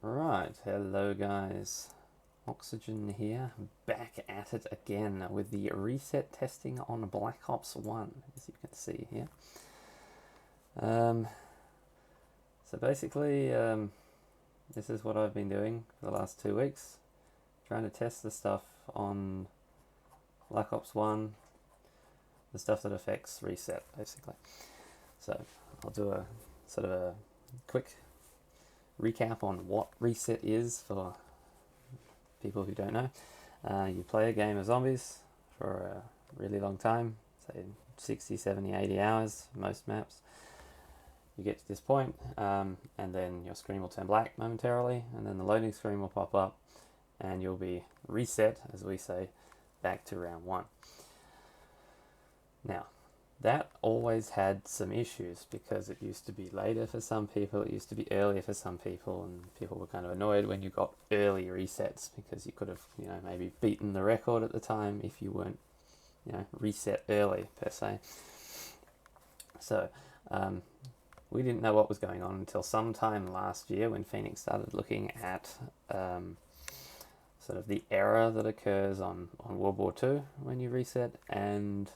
Right, hello guys. Oxygen here, back at it again with the reset testing on Black Ops 1, as you can see here. So basically, this is what I've been doing for the last 2 weeks, trying to test the stuff on Black Ops 1, the stuff that affects reset, basically. So I'll do a sort of a quick recap on what reset is for people who don't know. You play a game of zombies for a really long time, say 60, 70, 80 hours, most maps. You get to this point, and then your screen will turn black momentarily, and then the loading screen will pop up, and you'll be reset, as we say, back to round 1. Now, that always had some issues because it used to be later for some people, it used to be earlier for some people, and people were kind of annoyed when you got early resets because you could have, maybe beaten the record at the time if you weren't, reset early per se. So, we didn't know what was going on until sometime last year when Phoenix started looking at sort of the error that occurs on World War II when you reset, and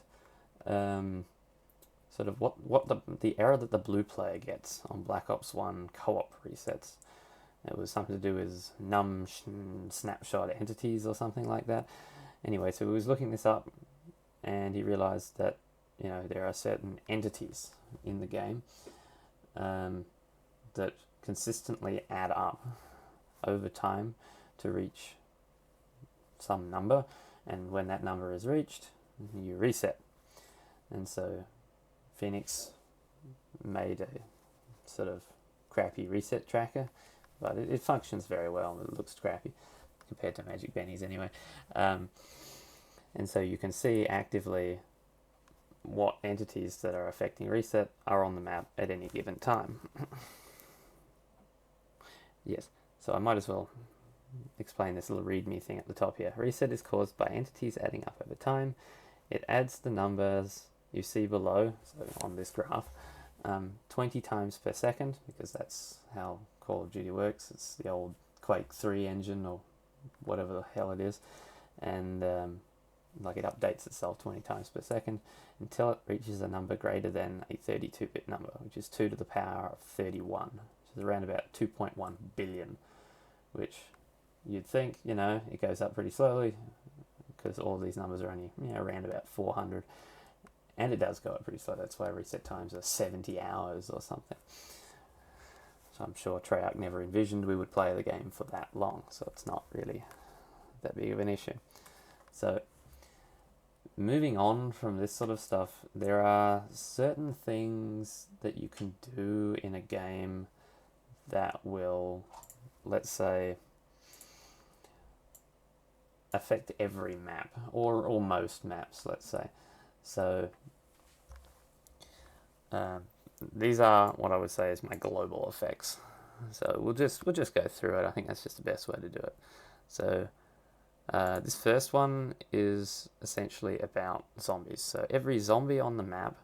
sort of what the error that the blue player gets on Black Ops 1 co-op resets. It was something to do with snapshot entities or something like that. Anyway, so he was looking this up, and he realized that there are certain entities in the game that consistently add up over time to reach some number, and when that number is reached, you reset. And so Phoenix made a sort of crappy reset tracker, but it functions very well. It looks crappy compared to Magic Benny's anyway. And so you can see actively what entities that are affecting reset are on the map at any given time. Yes, so I might as well explain this little readme thing at the top here. Reset is caused by entities adding up over time. It adds the numbers you see below, so on this graph, 20 times per second, because that's how Call of Duty works. It's the old Quake 3 engine, or whatever the hell it is, and it updates itself 20 times per second until it reaches a number greater than a 32-bit number, which is 2 to the power of 31, which is around about 2.1 billion, which you'd think, it goes up pretty slowly because all these numbers are only around about 400. And it does go up pretty slow. That's why reset times are 70 hours or something. So I'm sure Treyarch never envisioned we would play the game for that long. So it's not really that big of an issue. So moving on from this sort of stuff, there are certain things that you can do in a game that will, let's say, affect every map, or most maps, let's say. So these are what I would say is my global effects. So we'll just go through it. I think that's just the best way to do it. So this first one is essentially about zombies. So every zombie on the map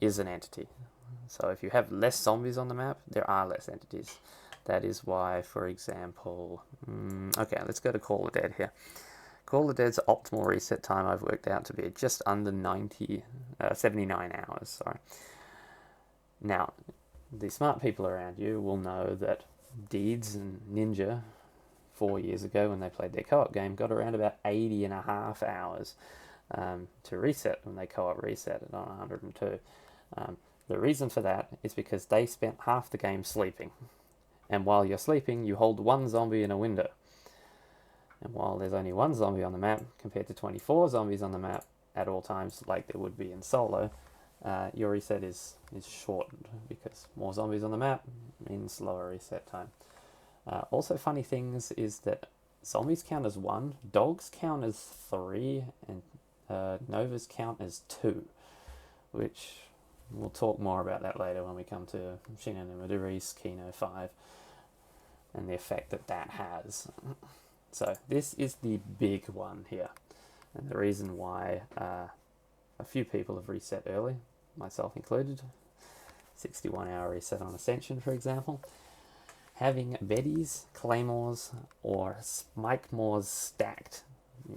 is an entity. So if you have less zombies on the map, there are less entities. That is why, for example, okay, let's go to Call of the Dead here. Call of the Dead's optimal reset time I've worked out to be just under 79 hours. Sorry. Now, the smart people around you will know that Deeds and Ninja 4 years ago, when they played their co-op game, got around about 80.5 hours to reset when they co-op reset it on 102. The reason for that is because they spent half the game sleeping. And while you're sleeping, you hold one zombie in a window. And while there's only one zombie on the map, compared to 24 zombies on the map at all times, like there would be in solo, your reset is shortened, because more zombies on the map means slower reset time. Also, funny things is that zombies count as 1, dogs count as 3, and Novas count as 2, which we'll talk more about that later when we come to Shin and Rhys, Kino 5, and the effect that has. So this is the big one here, and the reason why a few people have reset early, myself included. 61-hour reset on Ascension, for example, having Betties, Claymores, or Spikemores stacked.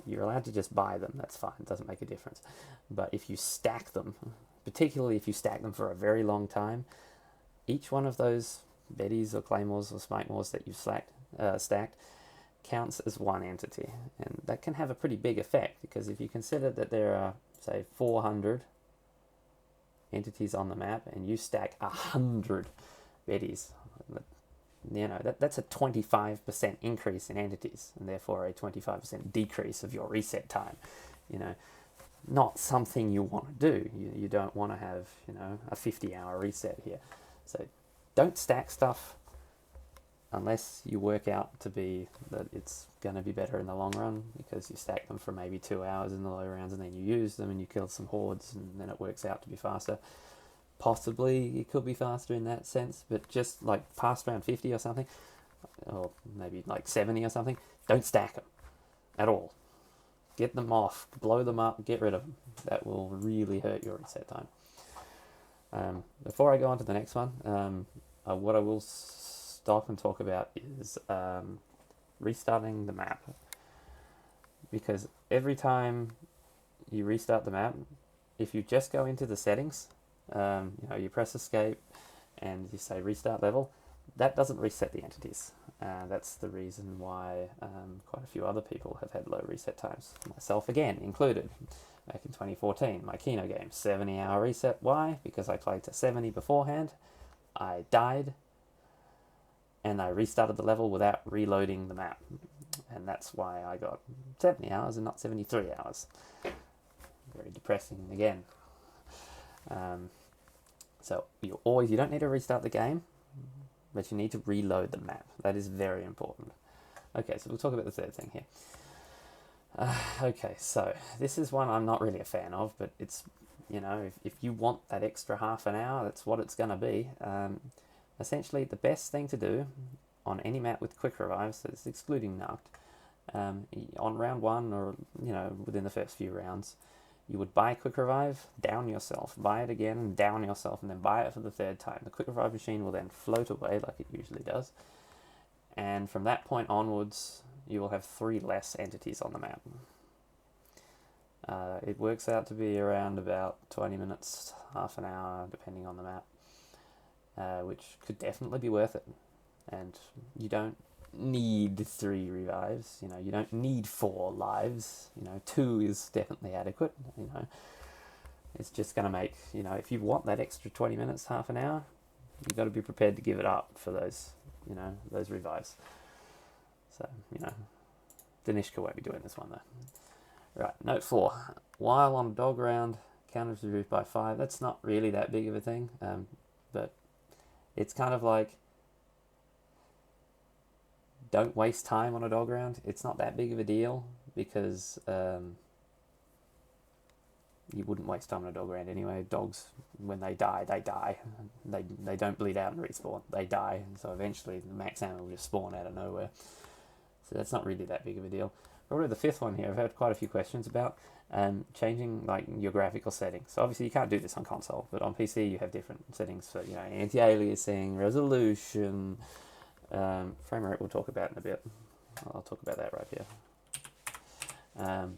You're allowed to just buy them, that's fine, it doesn't make a difference. But if you stack them, particularly if you stack them for a very long time, each one of those Betties or Claymores or Spikemores that you've stacked counts as one entity. And that can have a pretty big effect, because if you consider that there are, say, 400 entities on the map and you stack 100 Betties, that's a 25% increase in entities, and therefore a 25% decrease of your reset time. Not something you want to do. You don't want to have, a 50-hour reset here. So don't stack stuff unless you work out to be that it's going to be better in the long run, because you stack them for maybe 2 hours in the low rounds and then you use them and you kill some hordes and then it works out to be faster. Possibly it could be faster in that sense, but just like past round 50 or something, or maybe like 70 or something, don't stack them at all. Get them off, blow them up, get rid of them. That will really hurt your reset time. Before I go on to the next one, what I will stop and talk about is restarting the map, because every time you restart the map, if you just go into the settings, you press escape and you say restart level, that doesn't reset the entities. That's the reason why quite a few other people have had low reset times, myself again included. Back in 2014, my Kino game, 70-hour reset. Why? Because I played to 70 beforehand, I died, and I restarted the level without reloading the map. And that's why I got 70 hours and not 73 hours. Very depressing again. So you don't need to restart the game, but you need to reload the map. That is very important. Okay, so we'll talk about the third thing here. Okay, so this is one I'm not really a fan of, but it's, if you want that extra half an hour, that's what it's going to be. Essentially, the best thing to do on any map with quick revives, so it's excluding Nucked, on round one or, within the first few rounds, you would buy quick revive, down yourself, buy it again, down yourself, and then buy it for the third time. The quick revive machine will then float away like it usually does. And from that point onwards, you will have 3 less entities on the map. It works out to be around about 20 minutes, half an hour, depending on the map, which could definitely be worth it. And you don't need 3 revives, you don't need 4 lives, 2 is definitely adequate. It's just going to make, if you want that extra 20 minutes, half an hour, you've got to be prepared to give it up for those, those revives. So, Danishka won't be doing this one though. Right, note 4. While on a dog round, counters reduced by 5. That's not really that big of a thing, but it's kind of like, don't waste time on a dog round. It's not that big of a deal, because you wouldn't waste time on a dog round anyway. Dogs, when they die, they die. They don't bleed out and respawn. They die, so eventually the max ammo will just spawn out of nowhere. So that's not really that big of a deal. Probably the 5th one here, I've had quite a few questions about changing like your graphical settings. So obviously you can't do this on console, but on PC you have different settings for anti-aliasing, resolution, frame rate we'll talk about in a bit. I'll talk about that right here.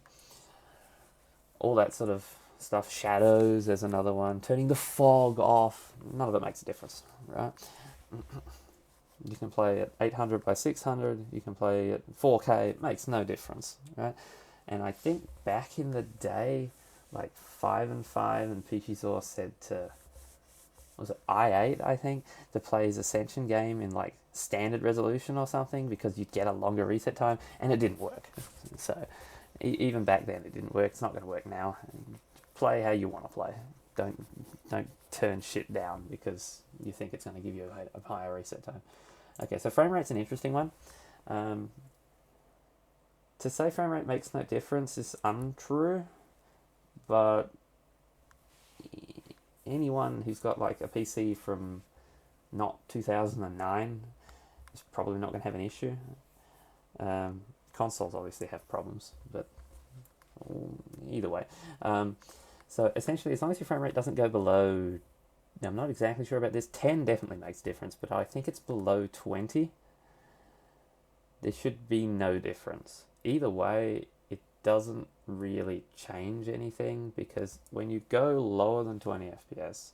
All that sort of stuff. Shadows, there's another one. Turning the fog off. None of it makes a difference, right? You can play at 800 by 600. You can play at 4K. It makes no difference, right? And I think back in the day, like 5 and 5 and Pichisaur said to, was it I8, I think, to play his Ascension game in like standard resolution or something, because you'd get a longer reset time, and it didn't work. So even back then it didn't work. It's not going to work now. Play how you want to play. Don't turn shit down because you think it's going to give you a higher reset time. Okay, so frame rate's an interesting one. To say frame rate makes no difference is untrue, but anyone who's got like a PC from not 2009 is probably not going to have an issue. Consoles obviously have problems, but either way. So essentially, as long as your frame rate doesn't go below Now, I'm not exactly sure about this. 10 definitely makes a difference, but I think it's below 20. There should be no difference. Either way, it doesn't really change anything, because when you go lower than 20 FPS,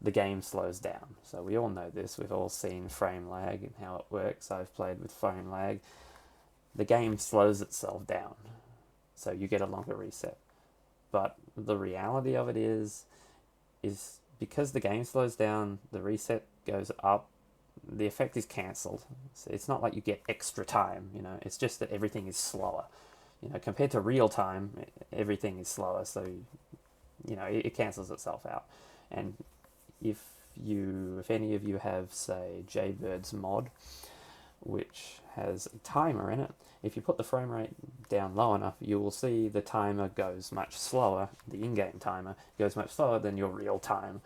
the game slows down. So we all know this. We've all seen frame lag and how it works. I've played with frame lag. The game slows itself down, so you get a longer reset. But the reality of it is because the game slows down, the reset goes up, the effect is cancelled. So it's not like you get extra time, you know, it's just that everything is slower. You know, compared to real time, everything is slower, so, you know, it cancels itself out. And if any of you have, say, Jaybird's mod, which has a timer in it, if you put the frame rate down low enough, you will see the timer goes much slower, the in-game timer goes much slower than your real time.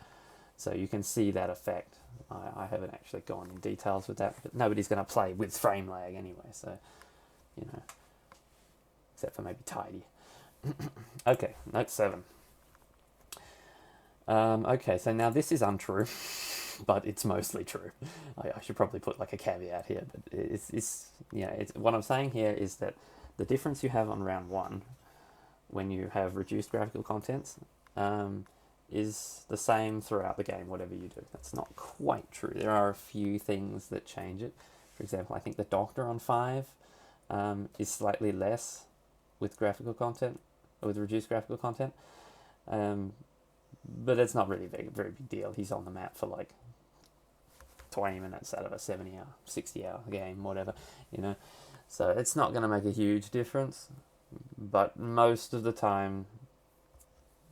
So you can see that effect. I haven't actually gone in details with that, but nobody's going to play with frame lag anyway, so, you know, except for maybe Tidy. Okay, note 7. Okay, so now this is untrue, but it's mostly true. I should probably put like a caveat here, but it's what I'm saying here is that the difference you have on round 1 when you have reduced graphical contents is the same throughout the game, whatever you do. That's not quite true. There are a few things that change it. For example, I think the Doctor on 5 is slightly less with graphical content, or with reduced graphical content. But it's not really a very big deal. He's on the map for like 20 minutes out of a 70-hour, 60-hour game, whatever, you know. So it's not going to make a huge difference. But most of the time,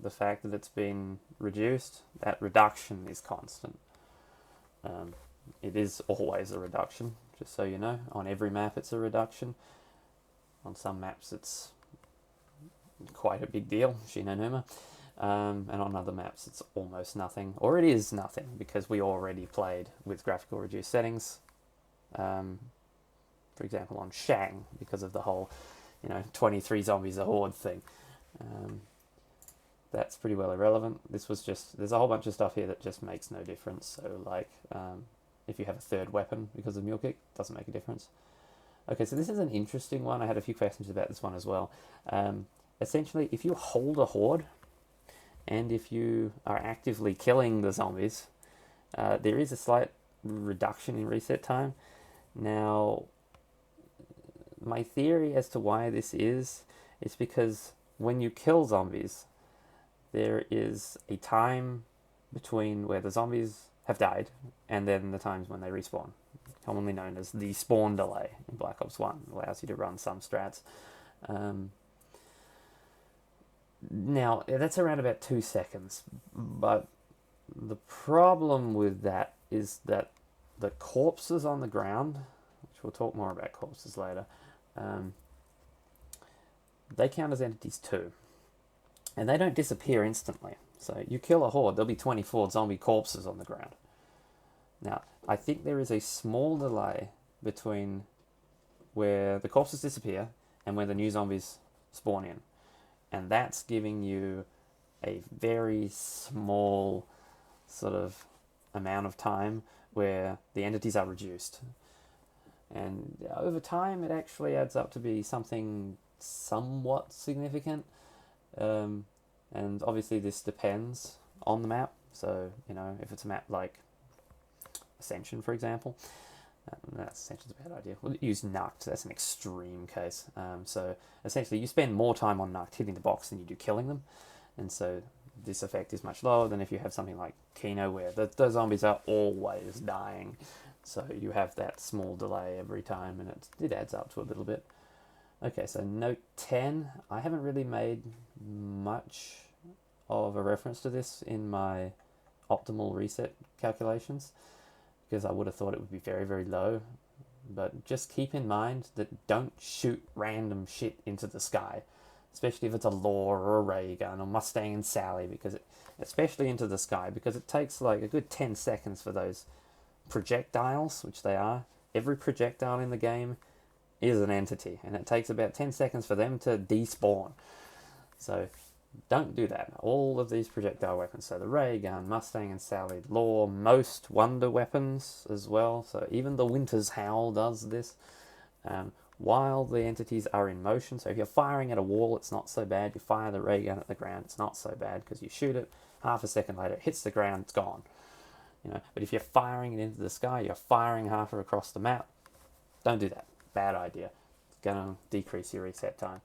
the fact that it's been reduced, that reduction is constant. It is always a reduction, just so you know. On every map, it's a reduction. On some maps, it's quite a big deal, Shinonuma. And on other maps it's almost nothing, or it is nothing, because we already played with graphical reduced settings, for example on Shang, because of the whole, you know, 23 zombies a horde thing. That's pretty well irrelevant. This was just, there's a whole bunch of stuff here that just makes no difference. So like if you have a third weapon because of mule kick, doesn't make a difference. Okay, so this is an interesting one. I had a few questions about this one as well. Essentially, if you hold a horde and if you are actively killing the zombies, there is a slight reduction in reset time. Now, my theory as to why this is because when you kill zombies, there is a time between where the zombies have died and then the times when they respawn, commonly known as the spawn delay in Black Ops 1. It allows you to run some strats. Now, that's around about 2 seconds, but the problem with that is that the corpses on the ground, which we'll talk more about corpses later, they count as entities too, and they don't disappear instantly. So you kill a horde, there'll be 24 zombie corpses on the ground. Now, I think there is a small delay between where the corpses disappear and where the new zombies spawn in. And that's giving you a very small sort of amount of time where the entities are reduced. And over time, it actually adds up to be something somewhat significant. And obviously this depends on the map. So, you know, if it's a map like Ascension, for example, Ascension's a bad idea. We'll use Nuct. That's an extreme case. So essentially, you spend more time on Nuct hitting the box than you do killing them, and so this effect is much lower than if you have something like Kino, where the zombies are always dying. So you have that small delay every time, and it adds up to a little bit. Okay, so note 10. I haven't really made much of a reference to this in my optimal reset calculations, because I would have thought it would be very, very low. But just keep in mind that don't shoot random shit into the sky, especially if it's a Lore or a ray gun or Mustang and Sally, especially into the sky, because it takes like a good 10 seconds for those projectiles, which they are. Every projectile in the game is an entity, and it takes about 10 seconds for them to despawn. So Don't do that. All of these projectile weapons, so the ray gun, Mustang and Sally, Law, most wonder weapons as well, so even the Winter's Howl does this, while the entities are in motion. So if you're firing at a wall, it's not so bad. You fire the ray gun at the ground, it's not so bad, because you shoot it, half a second later, it hits the ground, it's gone. But if you're firing it into the sky, you're firing half across the map, don't do that. Bad idea. It's going to decrease your reset time.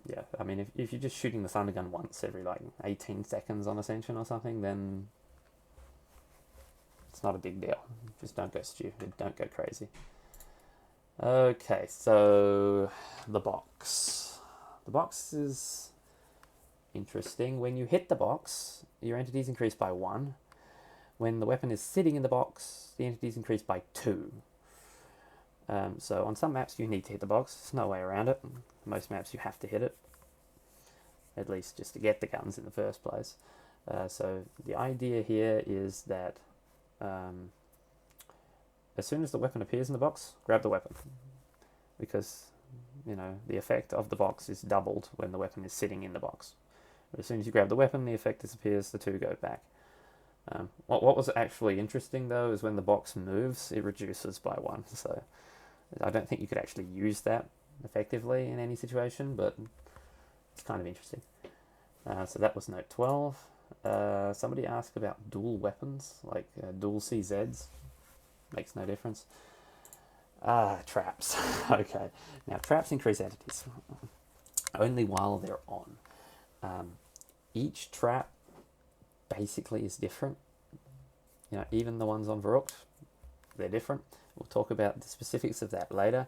Yeah, I mean, if you're just shooting the thunder gun once every like 18 seconds on Ascension or something, then it's not a big deal. Just don't go stupid, don't go crazy. Okay, so the box. The box is interesting. When you hit the box, your entities increase by 1. When the weapon is sitting in the box, the entities increase by 2. So on some maps you need to hit the box, there's no way around it. Most maps you have to hit it, at least just to get the guns in the first place. So the idea here is that as soon as the weapon appears in the box, grab the weapon, because the effect of the box is doubled when the weapon is sitting in the box. But as soon as you grab the weapon, the effect disappears, the 2 go back. What was actually interesting though is when the box moves, it reduces by 1. So I don't think you could actually use that effectively in any situation, but it's kind of interesting. So that was note 12. Somebody asked about dual weapons, like dual CZs. Makes no difference. Traps. Okay, now traps increase entities only while they're on. Each trap basically is different. Even the ones on Varrocked, they're different. We'll talk about the specifics of that later.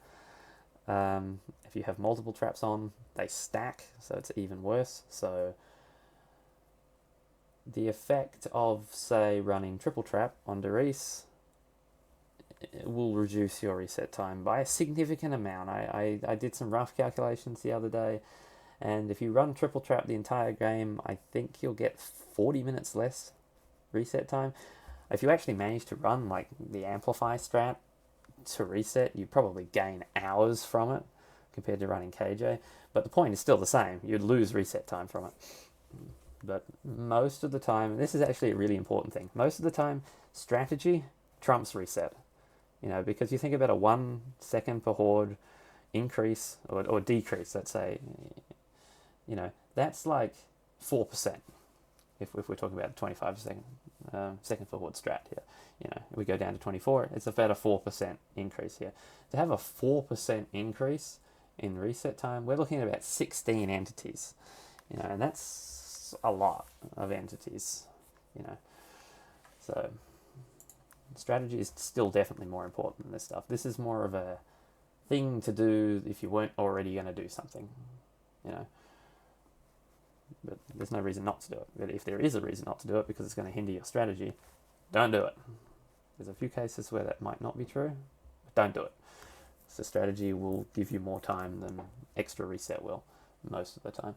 If you have multiple traps on, they stack, so it's even worse. So the effect of, say, running triple trap on Rhys will reduce your reset time by a significant amount. I did some rough calculations the other day, and if you run triple trap the entire game, I think you'll get 40 minutes less reset time. If you actually manage to run like the amplify strat to reset, you probably gain hours from it compared to running KJ, but the point is still the same. You'd lose reset time from it. But most of the time, this is actually a really important thing, most of the time strategy trumps reset. Because you think about a 1 second per horde increase or decrease, let's say, that's like 4%. If we're talking about a 25 second per horde strat here, we go down to 24, it's about a 4% increase here. To have a 4% increase in reset time, we're looking at about 16 entities, and that's a lot of entities, so strategy is still definitely more important than this stuff. This is more of a thing to do if you weren't already going to do something, but there's no reason not to do it. But if there is a reason not to do it because it's going to hinder your strategy, don't do it. There's a few cases where that might not be true, but don't do it. So strategy will give you more time than extra reset will, most of the time.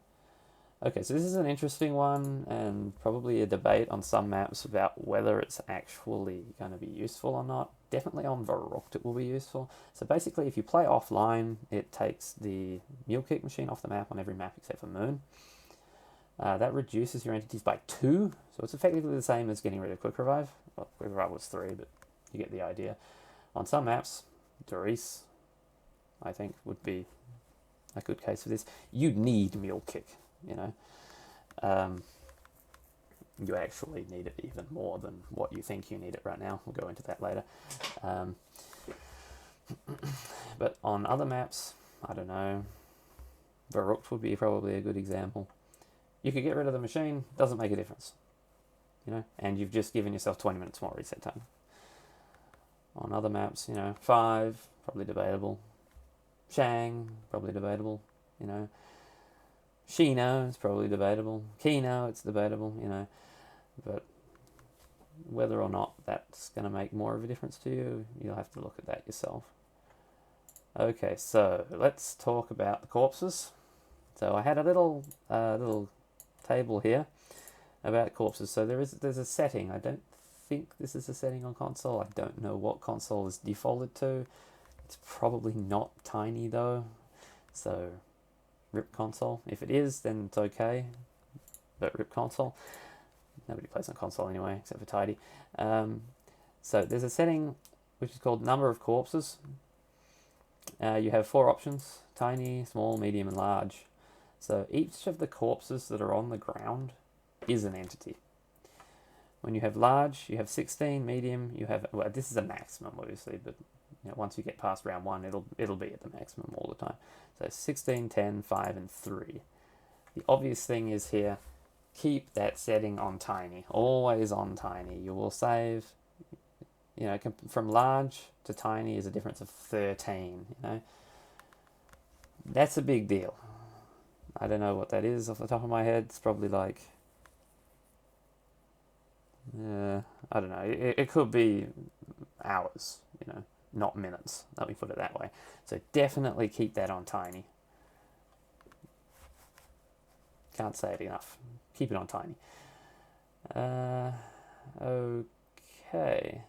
Okay, so this is an interesting one, and probably a debate on some maps about whether it's actually going to be useful or not. Definitely on Varrocked it will be useful. So basically, if you play offline, it takes the mule kick machine off the map on every map except for Moon. That reduces your entities by 2, so it's effectively the same as getting rid of Quick Revive. Well, Quick Revive was 3, but you get the idea. On some maps, Rhys, I think, would be a good case for this. You need mule kick. You actually need it even more than what you think you need it right now. We'll go into that later. But on other maps, I don't know, Varrocked would be probably a good example. You could get rid of the machine, doesn't make a difference, and you've just given yourself 20 minutes more reset time. On other maps, 5, probably debatable. Shang, probably debatable, Shino, it's probably debatable. Kino, it's debatable, but whether or not that's going to make more of a difference to you, you'll have to look at that yourself. Okay, so let's talk about the corpses. So I had a little table here about corpses. So there's a setting. I don't think this is a setting on console. I don't know what console is defaulted to. It's probably not tiny though. So rip console. If it is, then it's okay, but rip console. Nobody plays on console anyway, except for Tidy. So there's a setting which is called number of corpses. You have 4 options: tiny, small, medium, and large. So each of the corpses that are on the ground is an entity. When you have large, you have 16. Medium, you have, well, this is a maximum obviously, but once you get past round 1, it'll be at the maximum all the time. So 16, 10, 5, and 3. The obvious thing is here, keep that setting on tiny, always on tiny. You will save, from large to tiny is a difference of 13, That's a big deal. I don't know what that is off the top of my head. It's probably like, I don't know. It could be hours, not minutes. Let me put it that way. So definitely keep that on tiny. Can't say it enough. Keep it on tiny. Okay.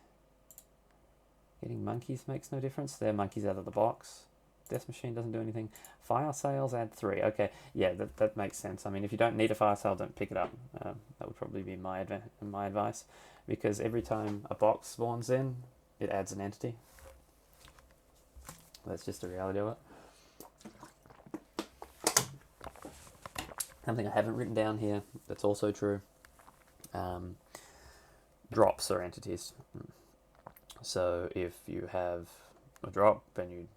Getting monkeys makes no difference. They're monkeys out of the box. Death Machine doesn't do anything. Fire sales add 3. Okay, yeah, that makes sense. I mean, if you don't need a fire sale, don't pick it up. That would probably be my advice, because every time a box spawns in, it adds an entity. That's just the reality of it. Something I haven't written down here that's also true. Drops are entities. So if you have a drop and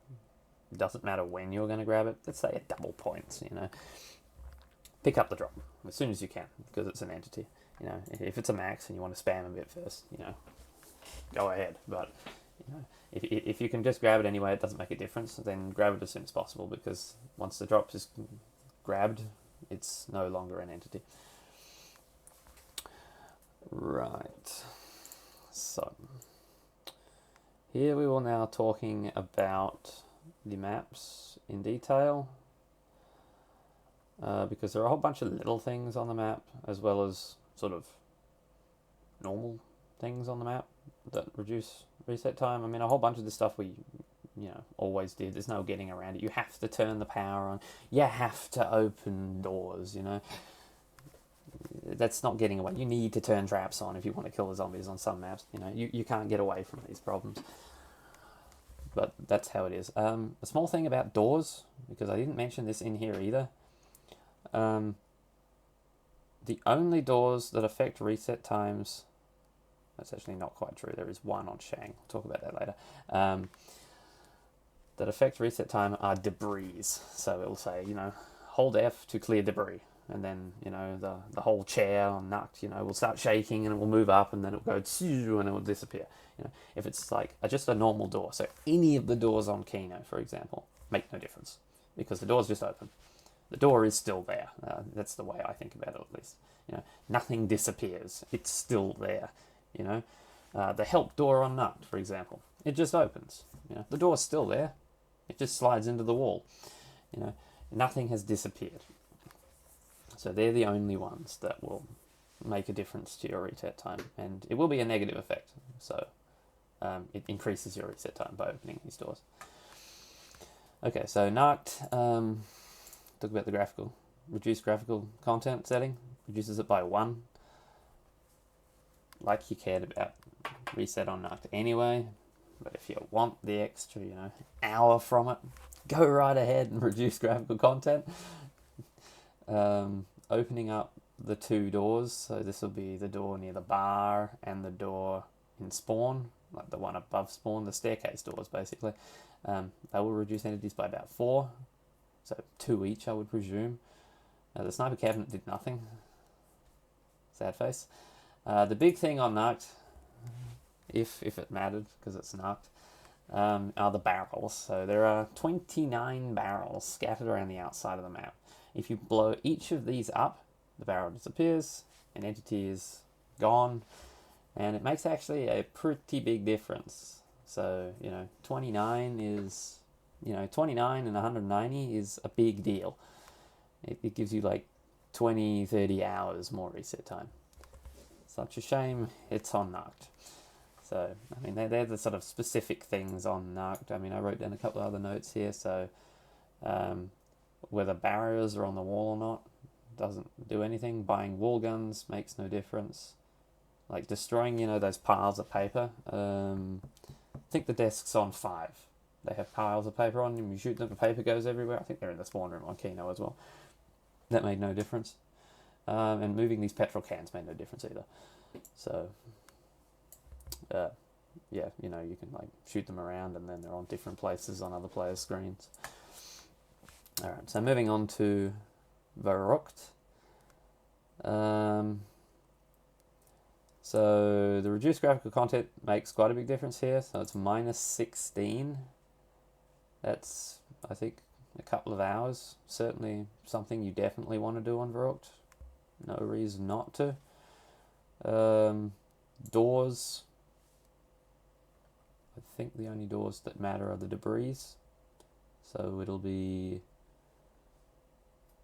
it doesn't matter when you're going to grab it, let's say at double points, pick up the drop as soon as you can, because it's an entity. If it's a max and you want to spam a bit first, go ahead. But if you can just grab it anyway, it doesn't make a difference, then grab it as soon as possible, because once the drop is grabbed, it's no longer an entity. Right. So here we will now talking about the maps in detail, because there are a whole bunch of little things on the map, as well as sort of normal things on the map that reduce reset time. I mean, a whole bunch of the stuff we always did. There's no getting around it. You have to turn the power on. You have to open doors, That's not getting away. You need to turn traps on if you want to kill the zombies on some maps. You can't get away from these problems. But that's how it is. A small thing about doors, because I didn't mention this in here either. The only doors that affect reset times, that's actually not quite true. There is one on Shang. We'll talk about that later. That affect reset time are debris. So it'll say, hold F to clear debris. And then, the whole chair on Nuct, will start shaking and it will move up, and then it'll go and it will disappear. If it's like just a normal door, so any of the doors on Kino, for example, make no difference, because the door's just open. The door is still there. That's the way I think about it, at least. Nothing disappears. It's still there. The help door on Nuct, for example, it just opens. The door's still there. It just slides into the wall. Nothing has disappeared. So they're the only ones that will make a difference to your reset time, and it will be a negative effect. So it increases your reset time by opening these doors. Okay, so Nuct, talk about the graphical. Reduce graphical content setting, reduces it by 1. Like you cared about reset on Nuct anyway, but if you want the extra, hour from it, go right ahead and reduce graphical content. Opening up the 2 doors, so this will be the door near the bar and the door in spawn, like the one above spawn, the staircase doors basically. They will reduce entities by about 4, so 2 each, I would presume. The sniper cabinet did nothing. Sad face. The big thing on Nuct, if it mattered, because it's Nuct, are the barrels. So there are 29 barrels scattered around the outside of the map. If you blow each of these up, the barrel disappears, an entity is gone, and it makes actually a pretty big difference. So, 29 is, 29 and 190 is a big deal. It gives you like 20, 30 hours more reset time. Such a shame it's on Nuct. So, I mean, they're the sort of specific things on Nuct. I mean, I wrote down a couple of other notes here. So, whether barriers are on the wall or not doesn't do anything. Buying wall guns makes no difference. Like destroying, those piles of paper. I think the desk's on 5. They have piles of paper on them. You shoot them, the paper goes everywhere. I think they're in the spawn room on Kino as well. That made no difference. And moving these petrol cans made no difference either. So, yeah, you can like shoot them around and then they're on different places on other players' screens. Alright, so moving on to Verrucht. So the reduced graphical content makes quite a big difference here. So it's minus 16. That's, I think, a couple of hours. Certainly something you definitely want to do on Verrucht. No reason not to. Doors. I think the only doors that matter are the debris. So it'll be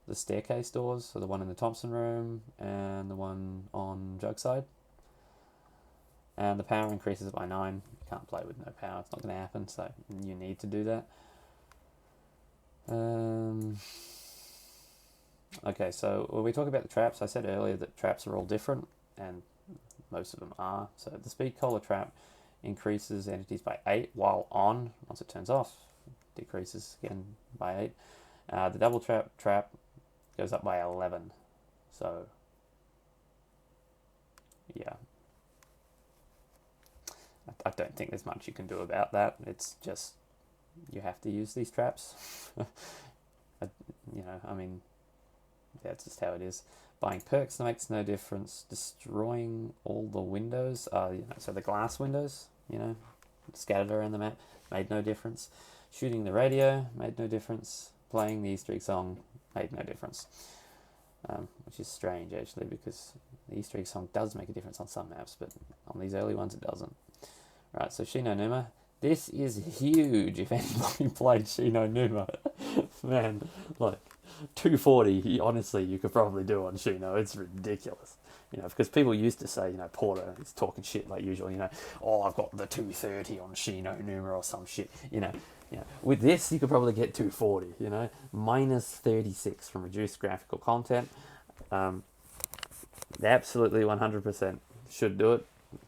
the staircase doors, so the one in the Thompson room and the one on Jugside. And the power increases by 9. You can't play with no power, it's not going to happen, so you need to do that. Okay, so when we talk about the traps, I said earlier that traps are all different, and most of them are. So the speed collar trap increases entities by 8 while on. Once it turns off, decreases again by 8. The double trap goes up by 11. So, yeah. I don't think there's much you can do about that. It's just, you have to use these traps. That's just how it is. Buying perks makes no difference. Destroying all the windows, so the glass windows, scattered around the map, made no difference. Shooting the radio made no difference. Playing the Easter egg song made no difference. Which is strange, actually, because the Easter egg song does make a difference on some maps, but on these early ones it doesn't. Right, so Shi No Numa. This is huge if anybody played Shi No Numa. Man, like, 240, honestly, you could probably do on Shino. It's ridiculous. Because people used to say, Porter is talking shit like usual, I've got the 230 on Shino Numa or some shit, With this, you could probably get 240, minus 36 from reduced graphical content. Absolutely 100% should do it.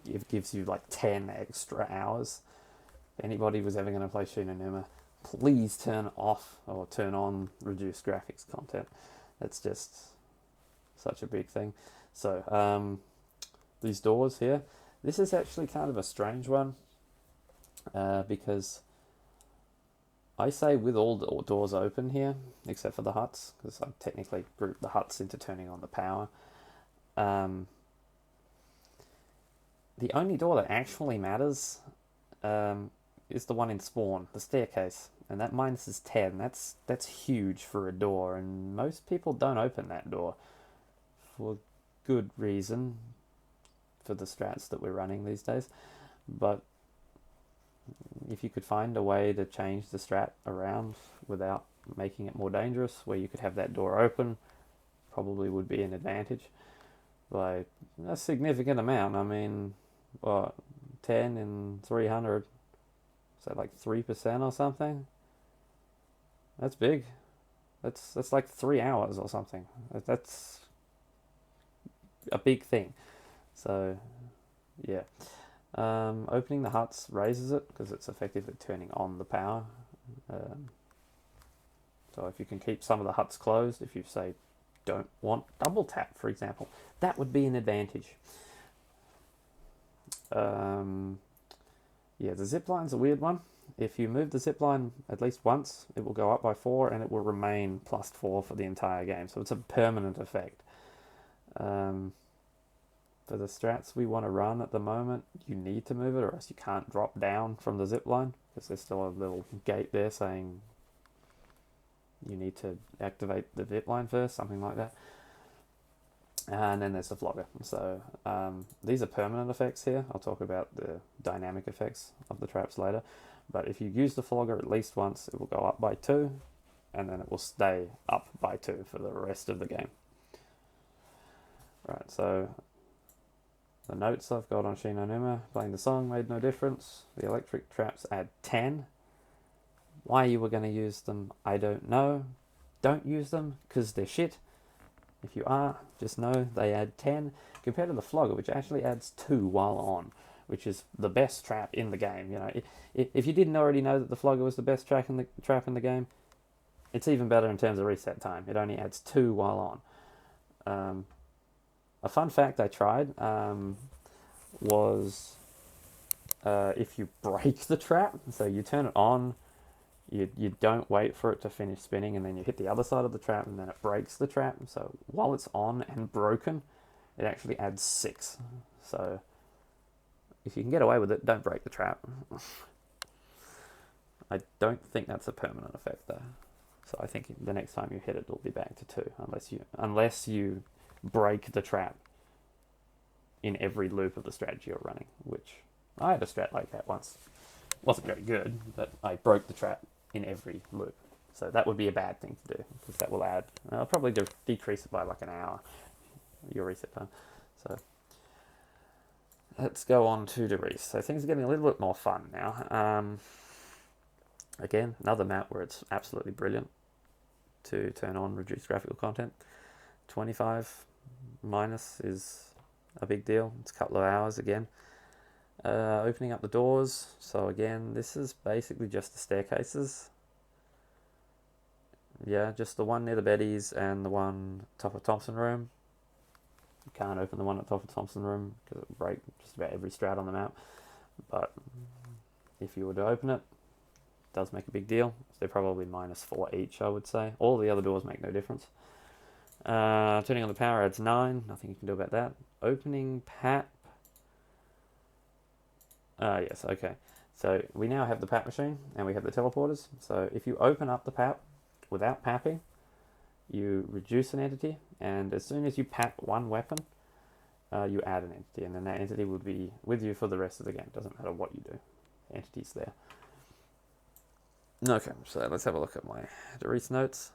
It gives you like 10 extra hours. If anybody was ever going to play Shino Numa, please turn off or turn on reduced graphics content. That's just such a big thing. So these doors here, this is actually kind of a strange one because I say with all the doors open here, except for the huts, because I've technically grouped the huts into turning on the power. The only door that actually matters is the one in spawn, the staircase, and that minus is 10. That's huge for a door, and most people don't open that door for good reason for the strats that we're running these days. But if you could find a way to change the strat around without making it more dangerous, where you could have that door open, probably would be an advantage by a significant amount. I mean, 10 in 300, is that like 3% or something? That's big. That's like 3 hours or something. That's a big thing. So, yeah. Opening the huts raises it because it's effectively turning on the power. So if you can keep some of the huts closed, if you say don't want double tap, for example, that would be an advantage. Yeah, the zipline's a weird one. If you move the zipline at least once, it will go up by 4 and it will remain plus 4 for the entire game. So it's a permanent effect. For the strats we want to run at the moment, you need to move it or else you can't drop down from the zipline because there's still a little gate there saying you need to activate the zipline first, something like that. And then there's the flogger. So these are permanent effects here. I'll talk about the dynamic effects of the traps later. But if you use the flogger at least once, it will go up by 2, and then it will stay up by 2 for the rest of the game. Right, so the notes I've got on Shi No Numa, playing the song made no difference. The electric traps add 10. Why you were going to use them, I don't know. don't use them because they're shit. If you are, just know they add 10 compared to the flogger, which actually adds 2 while on, which is the best trap in the game. You know, if you didn't already know that the flogger was the best trap in the game, it's even better in terms of reset time. It only adds 2 while on. A fun fact I tried was if you break the trap, so you turn it on, you don't wait for it to finish spinning, and then you hit the other side of the trap, and then it breaks the trap. So while it's on and broken, it actually adds 6. So if you can get away with it, don't break the trap. I don't think that's a permanent effect though. So I think the next time you hit it, it'll be back to 2, unless you break the trap in every loop of the strategy you're running, which I had a strat like that once. Wasn't very good, but I broke the trap in every loop. So that would be a bad thing to do, because that will add, I'll probably decrease it by like an hour, your reset time. So let's go on to Rhys. So things are getting a little bit more fun now. Again, another map where it's absolutely brilliant to turn on reduced graphical content. 25 minus is a big deal. It's a couple of hours again. Opening up the doors. So again, this is basically just the staircases. Yeah, just the one near the Betty's and the one top of Thompson room. You can't open the one at top of Thompson room because it will break just about every strat on the map. But if you were to open it, it does make a big deal. So they're probably -4 each, I would say. All the other doors make no difference. Turning on the power adds 9. Nothing you can do about that. Opening PAP. Yes, okay. So we now have the PAP machine and we have the teleporters. So if you open up the PAP without papping, you reduce an entity, and as soon as you PAP one weapon, you add an entity, and then that entity would be with you for the rest of the game. Doesn't matter what you do. The entity's there. Okay, so let's have a look at my Rhys notes.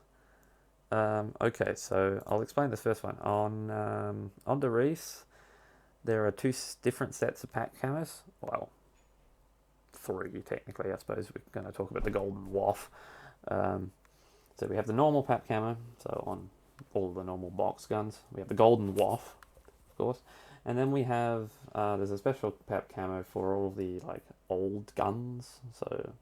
Okay, so I'll explain this first one. On the Rhys, there are 2 different sets of pack camos. Well, 3 technically, I suppose. We're going to talk about the golden waff. So we have the normal pap camo, so on all the normal box guns. We have the golden waff, of course. And then we have, there's a special pap camo for all the like old guns, so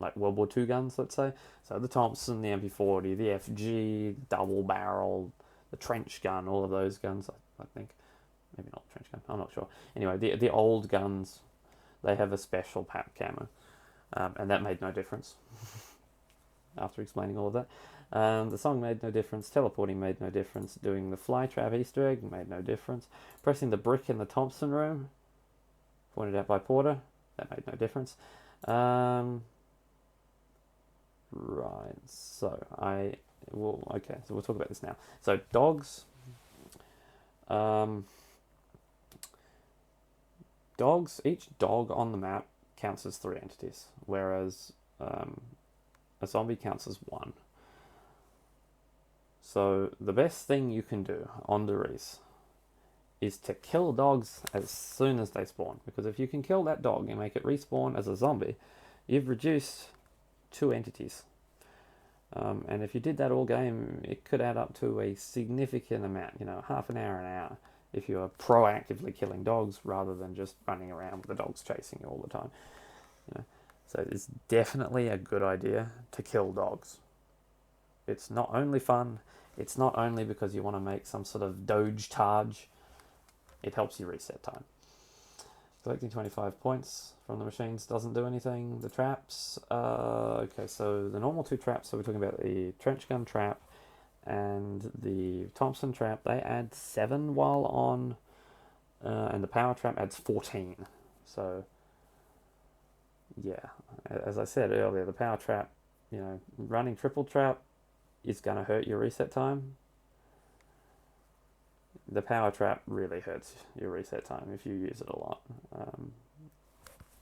like World War II guns, let's say. So the Thompson, the MP40, the FG, double barrel, the trench gun, all of those guns, I think. Maybe not trench gun, I'm not sure. Anyway, the old guns, they have a special pap camo, and that made no difference. After explaining all of that, the song made no difference, teleporting made no difference, doing the fly trap Easter egg made no difference, pressing the brick in the Thompson room, pointed out by Porter, that made no difference. Right, so okay, so we'll talk about this now. So dogs, each dog on the map counts as 3 entities, whereas a zombie counts as 1. So the best thing you can do on the Rhys is to kill dogs as soon as they spawn, because if you can kill that dog and make it respawn as a zombie, you've reduced 2 entities. And if you did that all game, it could add up to a significant amount, half an hour, if you are proactively killing dogs rather than just running around with the dogs chasing you all the time. So it's definitely a good idea to kill dogs. It's not only fun, it's not only because you want to make some sort of doge charge, it helps you reset time. Collecting 25 points from the machines doesn't do anything. The traps, okay, so the normal 2 traps, so we're talking about the trench gun trap and the Thompson trap, they add 7 while on, and the power trap adds 14. So yeah, as I said earlier, the power trap, running triple trap is going to hurt your reset time. The power trap really hurts your reset time if you use it a lot.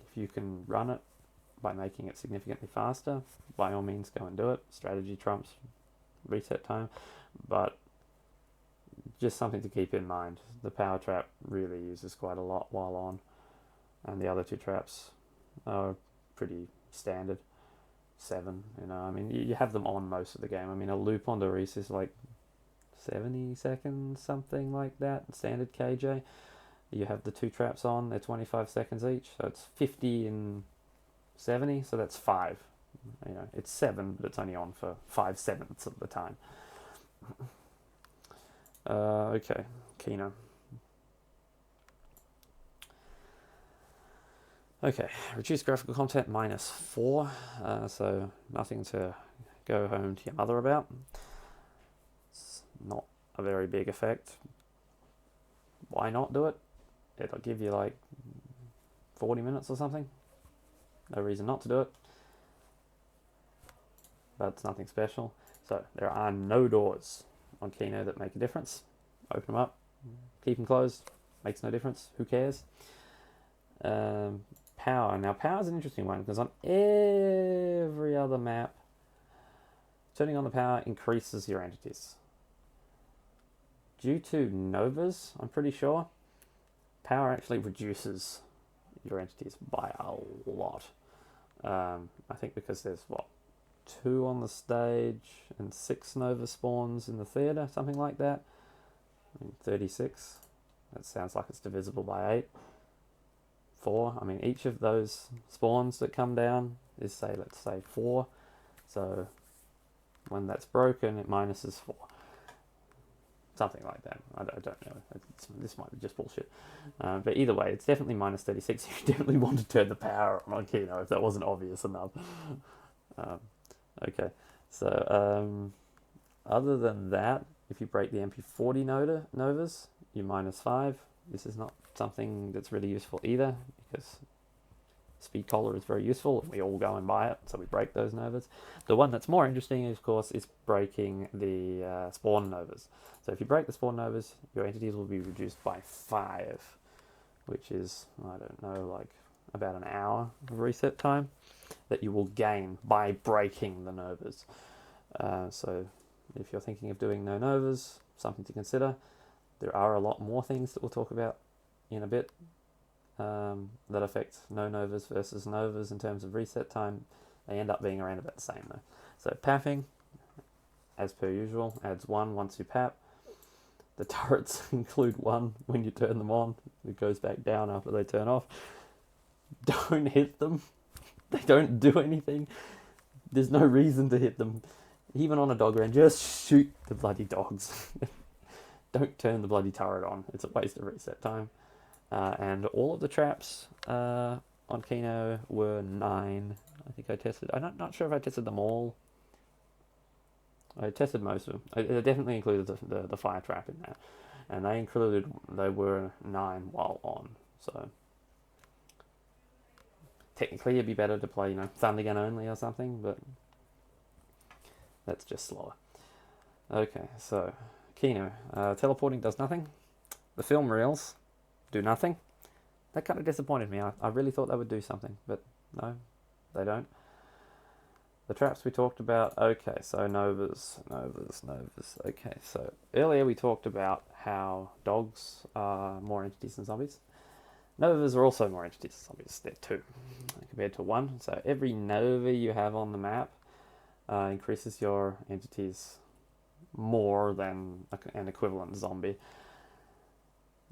If you can run it by making it significantly faster, by all means go and do it. Strategy trumps reset time, but just something to keep in mind. The power trap really uses quite a lot while on, and the other 2 traps are pretty standard. 7. You know, I mean, you have them on most of the game. I mean, a loop onto Rhys is like 70 seconds, something like that, standard KJ. You have the 2 traps on, they're 25 seconds each, so it's 50 and 70, so that's 5. You know, it's 7, but it's only on for 5/7 of the time. Okay, Kino. Okay, reduce graphical content -4, so nothing to go home to your mother about. It's not a very big effect. Why not do it? It'll give you like 40 minutes or something. No reason not to do it. That's nothing special. So there are no doors on Kino that make a difference. Open them up, keep them closed, makes no difference. Who cares? Power. Now power is an interesting one because on every other map, turning on the power increases your entities. Due to novas, I'm pretty sure, power actually reduces your entities by a lot. I think because there's 2 on the stage and 6 nova spawns in the theater, something like that. I mean, 36. That sounds like it's divisible by 8. 4. I mean, each of those spawns that come down is, let's say 4. So when that's broken, it minuses 4. Something like that. I don't know. This might be just bullshit. But either way, it's definitely -36. You definitely want to turn the power on Kino if that wasn't obvious enough. Okay, so other than that, if you break the MP40 novas, you're -5. This is not something that's really useful either, because speed collar is very useful and we all go and buy it, so we break those novas. The one that's more interesting, of course, is breaking the spawn novas. So if you break the spawn novas, your entities will be reduced by 5, which is, I don't know, like about an hour of reset time that you will gain by breaking the novas. So if you're thinking of doing no novas, something to consider. There are a lot more things that we'll talk about in a bit that affect no novas versus novas in terms of reset time. They end up being around about the same though. So papping, as per usual, adds 1 once you pap. The turrets include 1 when you turn them on. It goes back down after they turn off. Don't hit them. They don't do anything. There's no reason to hit them. Even on a dog run, just shoot the bloody dogs. Don't turn the bloody turret on. It's a waste of reset time. And all of the traps on Kino were 9. I think I tested. I'm not sure if I tested them all. I tested most of them. I definitely included the fire trap in that. And they were 9 while on. So technically it'd be better to play, Thundergun only or something, but that's just slower. Okay, so Kino. Teleporting does nothing. The film reels do nothing. That kind of disappointed me. I really thought they would do something, but no, they don't. The traps we talked about. Okay, so novas. Okay, so earlier we talked about how dogs are more entities than zombies. Novas are also more entities than zombies. They're 2 compared to 1. So every nova you have on the map increases your entities more than an equivalent zombie.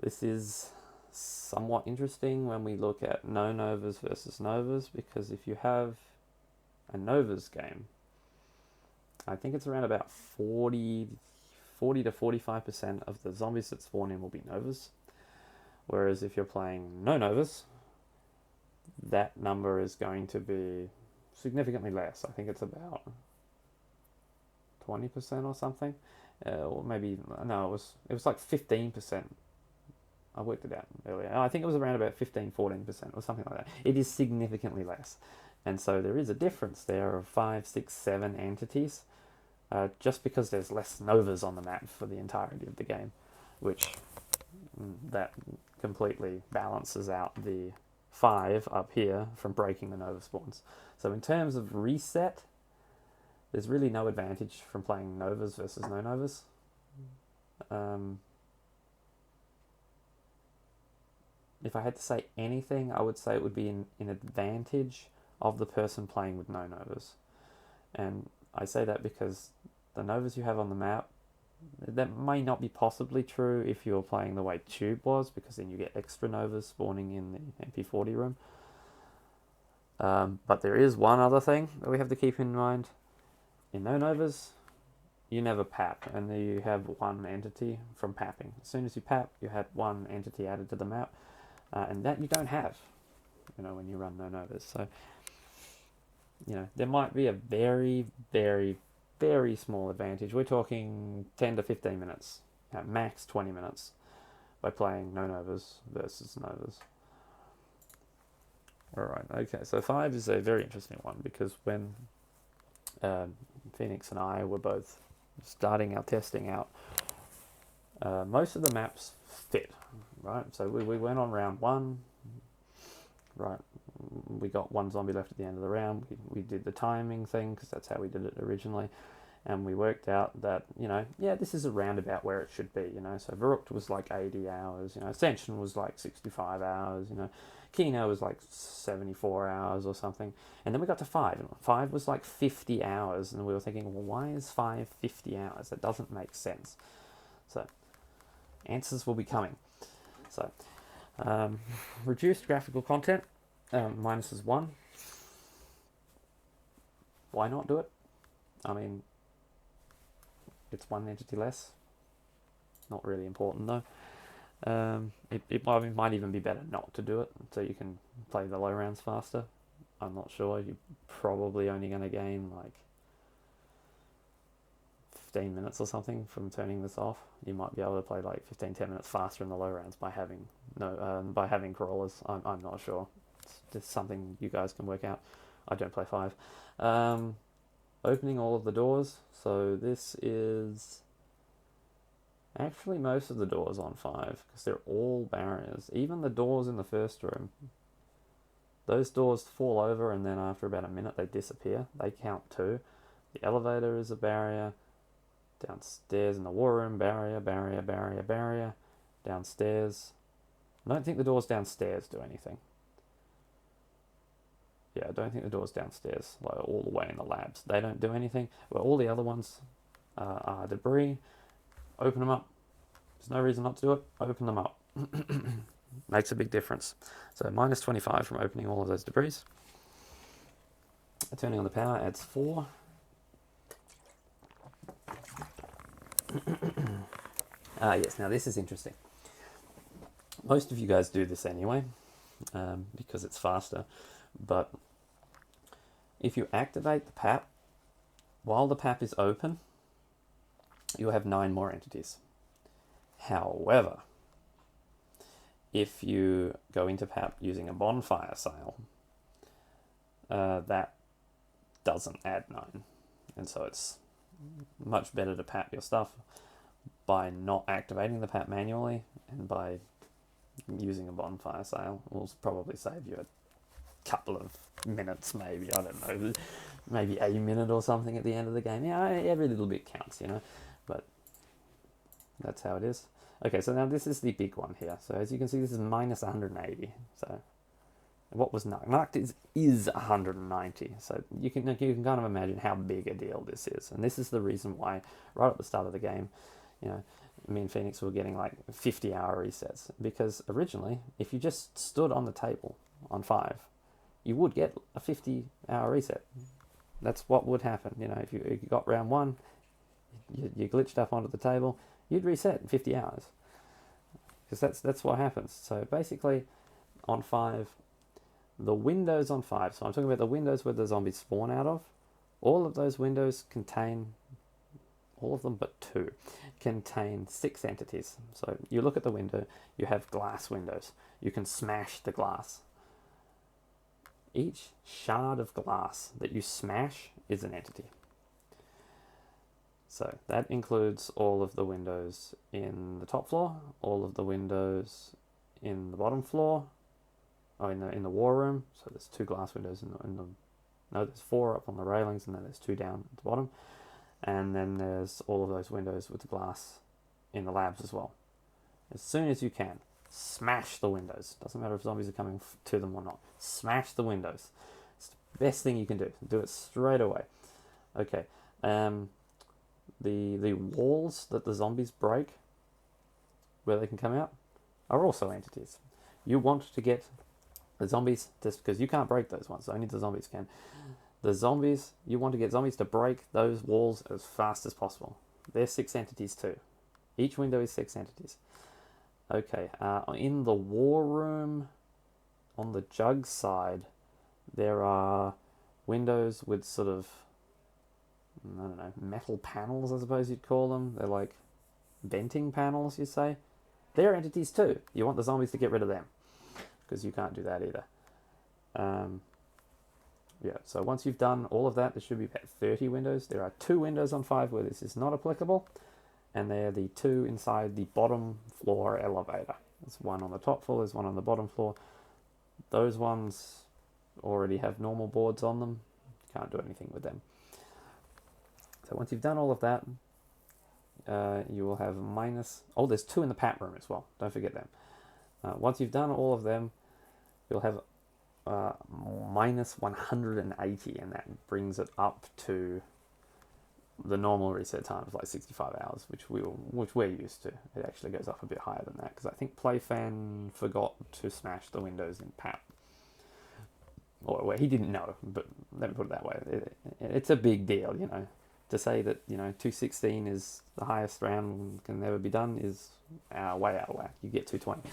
This is somewhat interesting when we look at no novas versus novas, because if you have a novas game, I think it's around about 40 to 45% of the zombies that spawn in will be novas. Whereas if you're playing no novas, that number is going to be significantly less. I think it's about 20% or something, or maybe no, it was like 15%. I worked it out earlier. I think it was around about 15-14% or something like that. It is significantly less, and so there is a difference there of 5, 6, 7 entities, just because there's less novas on the map for the entirety of the game, which that completely balances out the 5 up here from breaking the nova spawns. So in terms of reset, there's really no advantage from playing novas versus no novas. If I had to say anything, I would say it would be in advantage of the person playing with no novas. And I say that because the novas you have on the map, that may not be possibly true if you're playing the way Tube was, because then you get extra novas spawning in the MP40 room. But there is one other thing that we have to keep in mind. In no novas, you never pap, and you have one entity from papping. As soon as you pap, you have one entity added to the map, and that you don't have, when you run no novas. So, there might be a very, very, very small advantage. We're talking 10 to 15 minutes, max 20 minutes, by playing no novas versus novas. Alright, okay, so 5 is a very interesting one, because when Phoenix and I were both starting our testing out, most of the maps fit, right? So we went on round 1, right? We got one zombie left at the end of the round. We did the timing thing, because that's how we did it originally. And we worked out that, this is around about where it should be, So Varukta was like 80 hours, Ascension was like 65 hours, Kino was like 74 hours or something. And then we got to 5, and 5 was like 50 hours, and we were thinking, well, why is 5 50 hours? That doesn't make sense. So, answers will be coming. So, reduced graphical content, minus is 1. Why not do it? I mean, it's one entity less. Not really important though. It might even be better not to do it, so you can play the low rounds faster. I'm not sure. You're probably only going to gain like 15 minutes or something from turning this off. You might be able to play like 10 minutes faster in the low rounds by having crawlers. I'm not sure. It's just something you guys can work out. I don't play 5. Opening all of the doors. So this is actually most of the doors on 5, because they're all barriers. Even the doors in the first room, those doors fall over, and then after about a minute they disappear. They count too. The elevator is a barrier. Downstairs in the war room, barrier. Downstairs, I don't think the doors downstairs do anything. Yeah, I don't think the doors downstairs, like all the way in the labs, they don't do anything. Well, all the other ones are debris. Open them up. There's no reason not to do it. Open them up. Makes a big difference. So minus 25 from opening all of those debris. Turning on the power adds 4. Yes, now this is interesting. Most of you guys do this anyway, because it's faster. But if you activate the PAP, while the PAP is open, you'll have 9 more entities. However, if you go into PAP using a bonfire sail, that doesn't add 9. And so it's much better to PAP your stuff by not activating the PAP manually, and by using a bonfire sail. Will probably save you a couple of minutes, maybe, I don't know, maybe a minute or something at the end of the game. Yeah, every little bit counts, but that's how it is. Okay, so now this is the big one here. So as you can see, this is minus 180. So what was Narc? Narc is 190. So you can kind of imagine how big a deal this is. And this is the reason why right at the start of the game, me and Phoenix were getting like 50-hour resets. Because originally, if you just stood on the table on 5, you would get a 50-hour reset. That's what would happen. If you got round 1, you glitched up onto the table, you'd reset in 50 hours. Because that's what happens. So basically, on 5, the windows on 5, so I'm talking about the windows where the zombies spawn out of, all of those windows contain, all of them but 2, contain 6 entities. So you look at the window, you have glass windows. You can smash the glass. Each shard of glass that you smash is an entity. So that includes all of the windows in the top floor, all of the windows in the bottom floor, in the war room. So there's 2 glass windows there's 4 up on the railings, and then there's 2 down at the bottom. And then there's all of those windows with the glass in the labs as well. As soon as you can, smash the windows. Doesn't matter if zombies are coming to them or not. Smash the windows. It's the best thing you can do. Do it straight away. Okay. The walls that the zombies break, where they can come out, are also entities. You want to get the zombies, just because you can't break those ones, only the zombies can. The zombies, you want to get zombies to break those walls as fast as possible. They're 6 entities too. Each window is 6 entities. Okay, in the war room, on the jug side, there are windows with sort of, I don't know, metal panels, I suppose you'd call them. They're like venting panels, you say. They're entities too. You want the zombies to get rid of them, because you can't do that either. Yeah, so once you've done all of that, there should be about 30 windows. There are 2 windows on 5 where this is not applicable, and they're the 2 inside the bottom floor elevator. There's one on the top floor, there's one on the bottom floor. Those ones already have normal boards on them. You can't do anything with them. So once you've done all of that, you will have minus... Oh, there's 2 in the pat room as well. Don't forget them. Once you've done all of them, you'll have minus 180, and that brings it up to the normal reset time of like 65 hours, which we're used to. It actually goes up a bit higher than that, because I think Playfan forgot to smash the windows in PAP. Or he didn't know, but let me put it that way. It's a big deal, you know. To say that, you know, 216 is the highest round can never be done is way out of whack. You get 220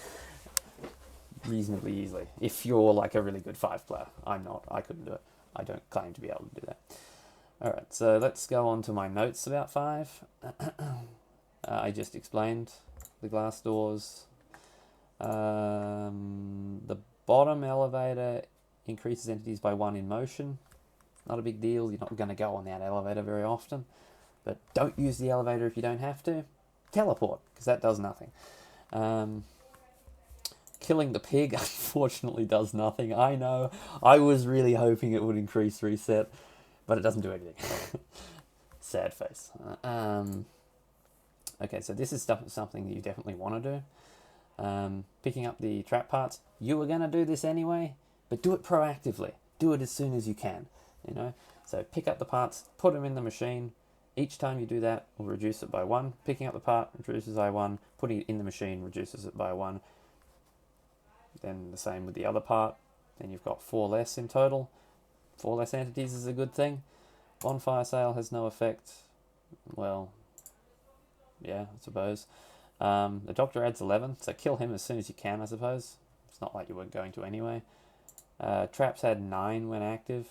reasonably easily if you're like a really good 5 player. I'm not. I couldn't do it. I don't claim to be able to do that. Alright, so let's go on to my notes about 5. I just explained the glass doors. The bottom elevator increases entities by 1 in motion. Not a big deal. You're not going to go on that elevator very often. But don't use the elevator if you don't have to. Teleport, because that does nothing. Killing the pig, unfortunately, does nothing. I know. I was really hoping it would increase reset, but it doesn't do anything. Sad face. Okay, so this is something that you definitely want to do. Picking up the trap parts. You were going to do this anyway, but do it proactively. Do it as soon as you can. You know, so pick up the parts, put them in the machine. Each time you do that, will reduce it by 1. Picking up the part reduces by 1. Putting it in the machine reduces it by 1. Then the same with the other part. Then you've got 4 less in total. 4 less entities is a good thing. Bonfire sale has no effect. Well, yeah, I suppose. The doctor adds 11, so kill him as soon as you can, I suppose. It's not like you weren't going to anyway. Traps add 9 when active.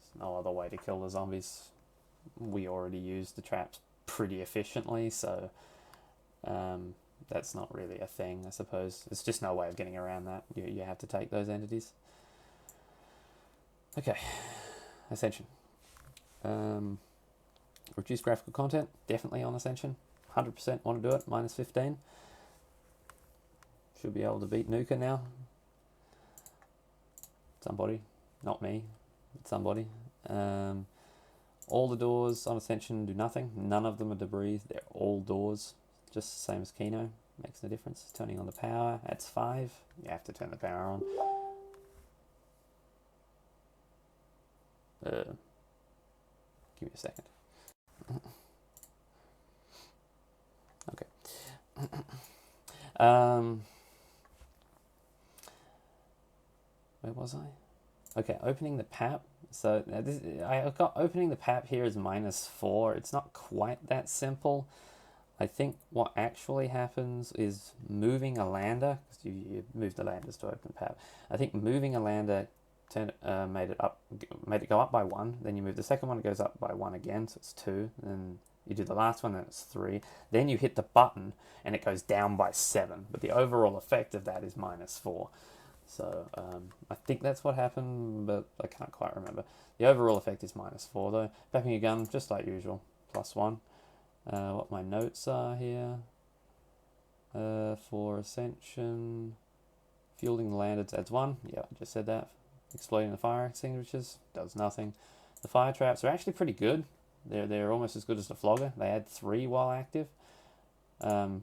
There's no other way to kill the zombies. We already used the traps pretty efficiently, so that's not really a thing, I suppose. There's just no way of getting around that. You have to take those entities. Okay, Ascension. Reduce graphical content, definitely on Ascension. 100% want to do it, minus 15. Should be able to beat Nuka now. Somebody, not me, but somebody. All the doors on Ascension do nothing. None of them are debris. They're all doors. Just the same as Kino. Makes no difference. Turning on the power adds 5. You have to turn the power on. Give me a second. Okay. Where was I? Okay, opening the PAP. So I've got opening the PAP here is minus 4. It's not quite that simple. I think what actually happens is moving a lander, because you move the landers to open PAP. I think moving a lander made it go up by 1. Then you move the second one, it goes up by 1 again, so it's 2. Then you do the last one, then it's 3. Then you hit the button, and it goes down by 7. But the overall effect of that is minus 4. So I think that's what happened, but I can't quite remember. The overall effect is minus 4 though. Backing a gun, just like usual, plus 1. What my notes are here. For Ascension, fueling the landers adds 1. Yeah, I just said that. Exploding the fire extinguishers does nothing. The fire traps are actually pretty good. They're almost as good as the flogger. They add 3 while active. Nobody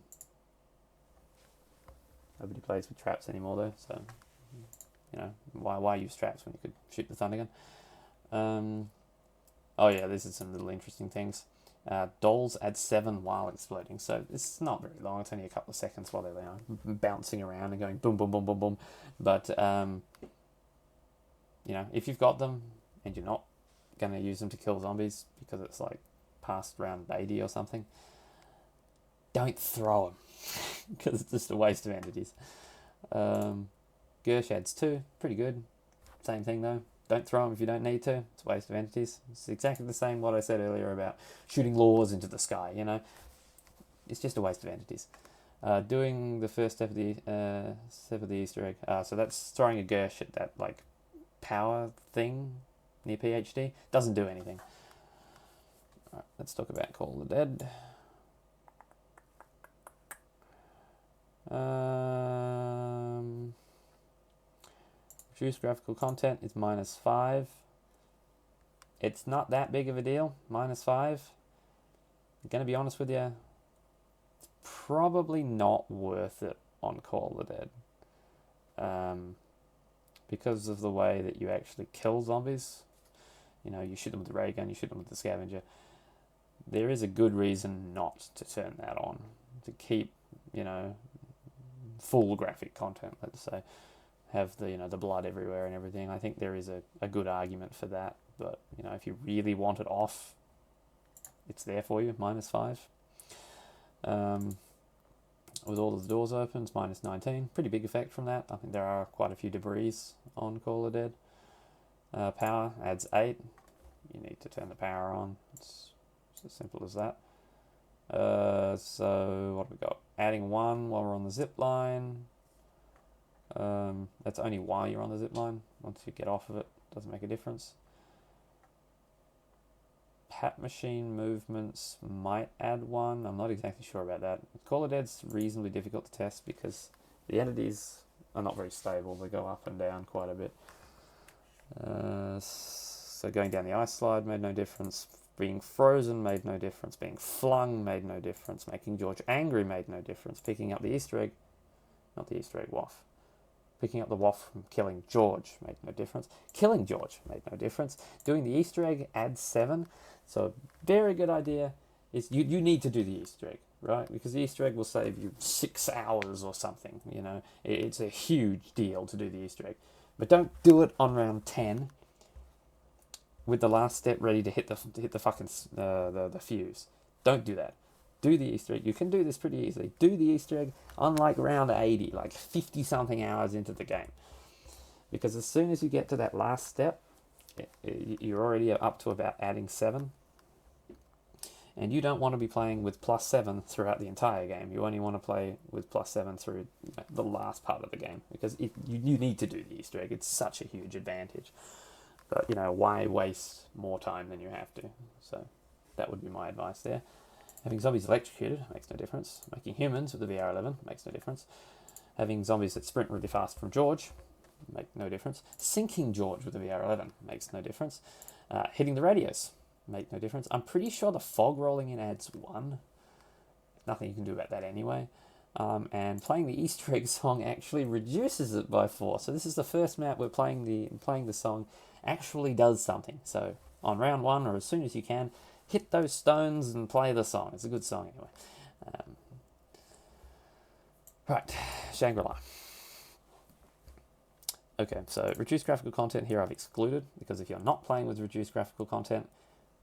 plays with traps anymore though, so you know why use traps when you could shoot the thunder gun. Oh yeah, this is some little interesting things. Dolls add 7 while exploding, so it's not very long. It's only a couple of seconds while they're bouncing around and going boom, boom, boom, boom, boom. But you know, if you've got them and you're not going to use them to kill zombies because it's like past round 80 or something, don't throw them because it's just a waste of entities. Gersh adds 2, pretty good. Same thing though. Don't throw them if you don't need to. It's a waste of entities. It's exactly the same what I said earlier about shooting laws into the sky, you know. It's just a waste of entities. Doing the first step of the Easter egg. So that's throwing a Gersh at that like power thing near PhD. Doesn't do anything. Alright, let's talk about Call of the Dead. Reduced graphical content is -5. It's not that big of a deal, -5. I'm going to be honest with you, it's probably not worth it on Call of the Dead. Because of the way that you actually kill zombies. You know, you shoot them with the ray gun, you shoot them with the scavenger. There is a good reason not to turn that on. To keep, you know, full graphic content, let's say. Have the, you know, the blood everywhere and everything. I think there is a good argument for that. But, you know, if you really want it off, it's there for you, -5. With all of the doors open, it's -19. Pretty big effect from that. I think there are quite a few debris on Call of the Dead. Power adds 8. You need to turn the power on. It's as simple as that. So what have we got? Adding 1 while we're on the zip line. That's only while you're on the zip line. Once you get off of it, doesn't make a difference. Pat machine movements might add 1. I'm not exactly sure about that. Call of Dead's reasonably difficult to test because the entities are not very stable. They go up and down quite a bit. So going down the ice slide made no difference. Being frozen made no difference. Being flung made no difference. Making George angry made no difference. Picking up the Easter egg, not the Easter egg, waff. Picking up the waff from killing George made no difference. Killing George made no difference. Doing the Easter egg adds 7. So very good idea is you need to do the Easter egg, right? Because the Easter egg will save you 6 hours or something, you know. It's a huge deal to do the Easter egg. But don't do it on round 10 with the last step ready to hit the fucking the fuse. Don't do that. Do the Easter egg. You can do this pretty easily. Do the Easter egg on like round 80, like 50 something hours into the game. Because as soon as you get to that last step, you're already up to about adding 7. And you don't want to be playing with +7 throughout the entire game. You only want to play with +7 through the last part of the game. Because you need to do the Easter egg. It's such a huge advantage. But, you know, why waste more time than you have to? So that would be my advice there. Having zombies electrocuted makes no difference. Making humans with the VR11 makes no difference. Having zombies that sprint really fast from George make no difference. Sinking George with the VR11 makes no difference. Hitting the radios make no difference. I'm pretty sure the fog rolling in adds 1. Nothing you can do about that anyway. And playing the Easter egg song actually reduces it by 4. So this is the first map where playing the song actually does something. So on round 1 or as soon as you can, hit those stones and play the song. It's a good song anyway. Right, Shangri-La. Okay, so reduced graphical content here I've excluded because if you're not playing with reduced graphical content,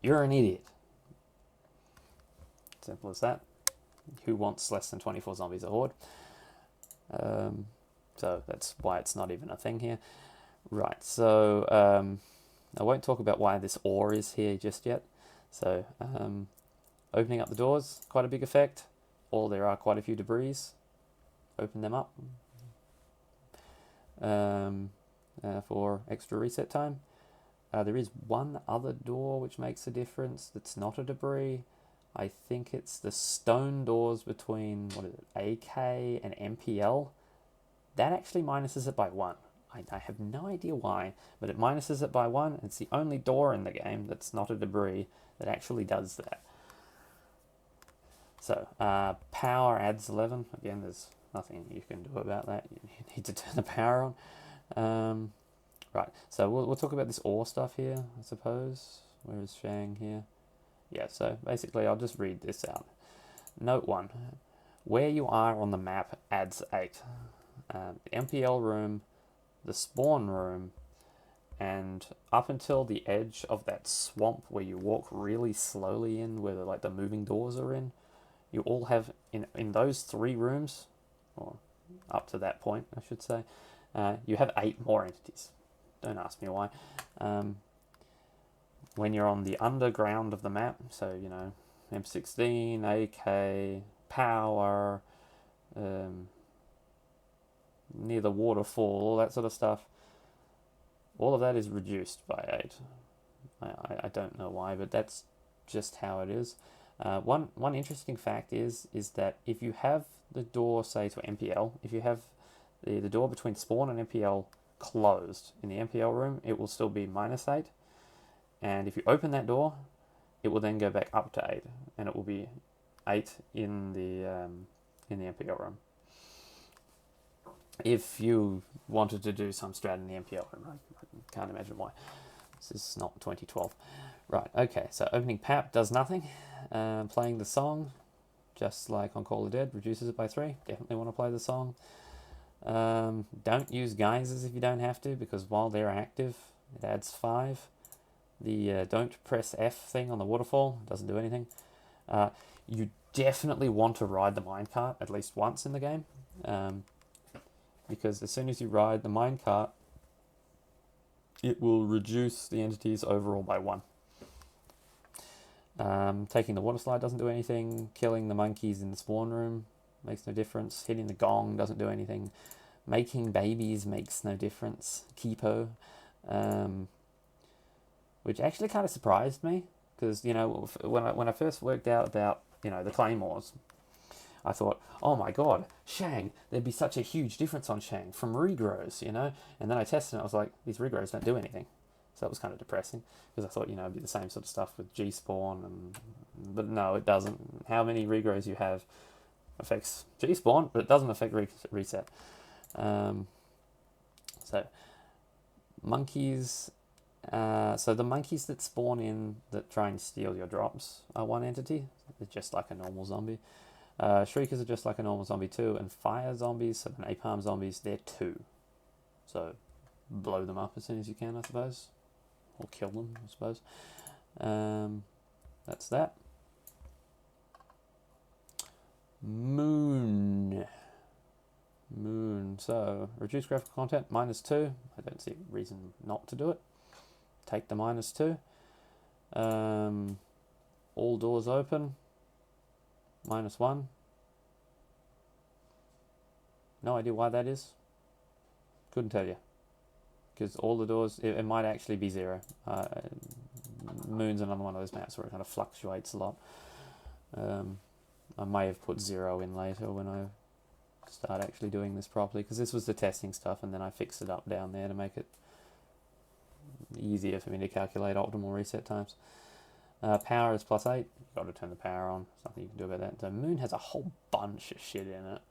you're an idiot. Simple as that. Who wants less than 24 zombies a horde? So that's why it's not even a thing here. Right, so I won't talk about why this ore is here just yet. So opening up the doors, quite a big effect. Or there are quite a few debris. Open them up for extra reset time. There is one other door which makes a difference that's not a debris. I think it's the stone doors between, what is it, AK and MPL. That actually minuses it by 1. I have no idea why, but it minuses it by 1. It's the only door in the game that's not a debris that actually does that. So, power adds 11. Again, there's nothing you can do about that. You need to turn the power on. Right, so we'll talk about this ore stuff here, I suppose. Where is Shang here? Yeah, so basically I'll just read this out. Note 1. Where you are on the map adds 8. The MPL room, the spawn room, and up until the edge of that swamp where you walk really slowly in, where the moving doors are in, you all have, in those 3 rooms, or up to that point I should say, you have 8 more entities. Don't ask me why. When you're on the underground of the map, so M16, AK, power, near the waterfall, all that sort of stuff, all of that is reduced by 8. I don't know why, but that's just how it is. One interesting fact is that if you have the door, say to MPL, if you have the door between spawn and MPL closed in the MPL room, it will still be -8. And if you open that door, it will then go back up to 8, and it will be 8 in the MPL room. If you wanted to do some strat in the MPL room, I can't imagine why. This is not 2012. Right, okay, so opening PAP does nothing. Playing the song, just like on Call of Dead, reduces it by 3. Definitely want to play the song. Don't use geysers if you don't have to, because while they're active, it adds 5. The don't press F thing on the waterfall doesn't do anything. You definitely want to ride the minecart at least once in the game, because as soon as you ride the minecart, it will reduce the entities overall by 1. Taking the water slide doesn't do anything. Killing the monkeys in the spawn room makes no difference. Hitting the gong doesn't do anything. Making babies makes no difference. Kipo. Which actually kind of surprised me, because when I first worked out about the claymores, I thought, oh my god, Shang, there'd be such a huge difference on Shang from regrows, and then I tested it and I was like, these regrows don't do anything. So that was kind of depressing, because I thought it'd be the same sort of stuff with G-spawn, but no, it doesn't. How many regrows you have affects G-spawn, but it doesn't affect reset. So monkeys. So the monkeys that spawn in that try and steal your drops are 1 entity. They're just like a normal zombie. Shriekers are just like a normal zombie too, and fire zombies, so the napalm zombies, they're 2. So blow them up as soon as you can, I suppose, or kill them, I suppose. That's that. Moon. So reduce graphical content -2. I don't see a reason not to do it. Take the -2. All doors open. -1. No idea why that is. Couldn't tell you. Because all the doors, it might actually be 0. Moon's another one of those maps where it kind of fluctuates a lot. I may have put 0 in later when I start actually doing this properly, because this was the testing stuff, and then I fixed it up down there to make it easier for me to calculate optimal reset times. Power is +8. You've got to turn the power on. There's nothing you can do about that. The Moon has a whole bunch of shit in it.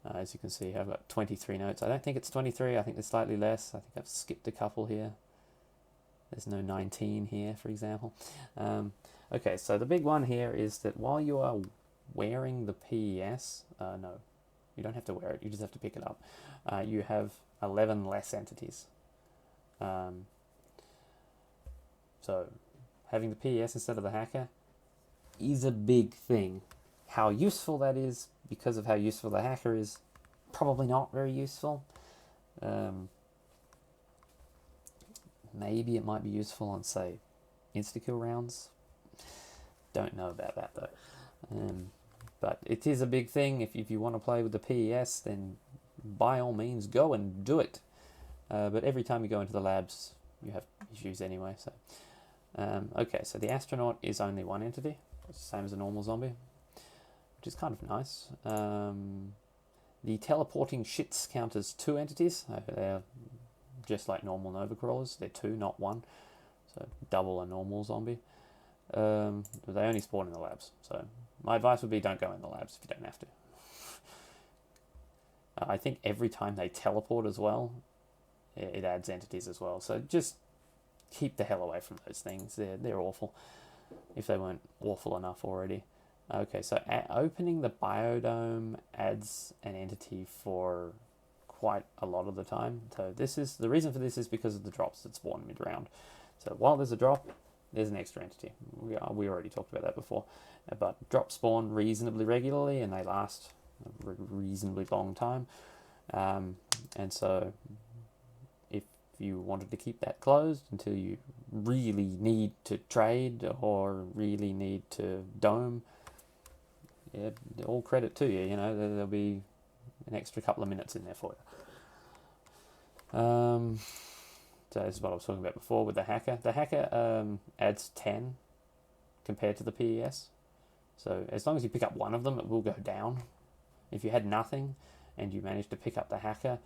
As you can see, I've got 23 notes. I don't think it's 23. I think there's slightly less. I think I've skipped a couple here. There's no 19 here, for example. Okay, so the big one here is that while you are wearing the PES, no, you don't have to wear it. You just have to pick it up. You have 11 less entities. So having the PES instead of the hacker is a big thing. How useful that is, because of how useful the hacker is, probably not very useful. Maybe it might be useful on, say, insta-kill rounds. Don't know about that, though. But it is a big thing. If you want to play with the PES, then by all means go and do it. But every time you go into the labs, you have issues anyway. So okay, so the astronaut is only 1 entity. It's the same as a normal zombie, which is kind of nice. The teleporting shits count as 2 entities. They're just like normal Nova crawlers. They're 2, not 1. So double a normal zombie. They only spawn in the labs. So my advice would be don't go in the labs if you don't have to. I think every time they teleport as well, it adds entities as well. So just keep the hell away from those things. They're awful, if they weren't awful enough already. Okay, so opening the biodome adds an entity for quite a lot of the time. So the reason for this is because of the drops that spawn mid-round. So while there's a drop, there's an extra entity. We already talked about that before. But drops spawn reasonably regularly, and they last a reasonably long time. And so if you wanted to keep that closed until you really need to trade or really need to dome, yeah, all credit to you. There'll be an extra couple of minutes in there for you. So this is what I was talking about before with the hacker. The hacker adds 10 compared to the PES. So as long as you pick up one of them, it will go down. If you had nothing and you managed to pick up the hacker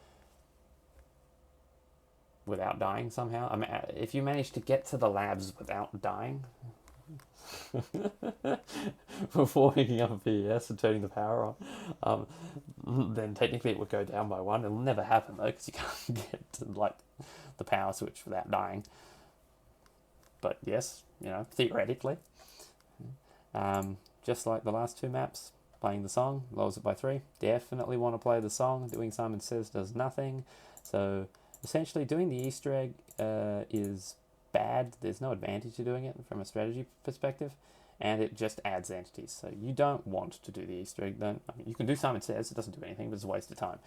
without dying somehow, I mean, if you managed to get to the labs without dying before picking up a PES and turning the power on, then technically it would go down by 1. It'll never happen though, because you can't get to the power switch without dying. But yes, theoretically. Just like the last 2 maps, playing the song lowers it by 3. Definitely want to play the song. Doing Simon Says does nothing. So essentially doing the Easter egg is bad. There's no advantage to doing it from a strategy perspective, and it just adds entities. So you don't want to do the Easter egg. You can do Simon Says, it doesn't do anything, but it's a waste of time.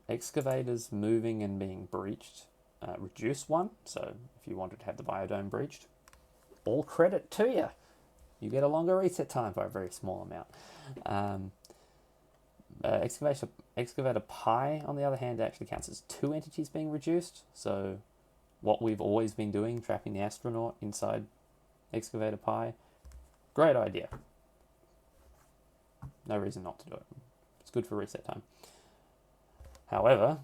Excavators moving and being breached reduce 1. So if you wanted to have the biodome breached, all credit to you. You get a longer reset time by a very small amount. Excavator Pi, on the other hand, actually counts as 2 entities being reduced. So what we've always been doing, trapping the astronaut inside Excavator Pi, great idea. No reason not to do it. It's good for reset time. However,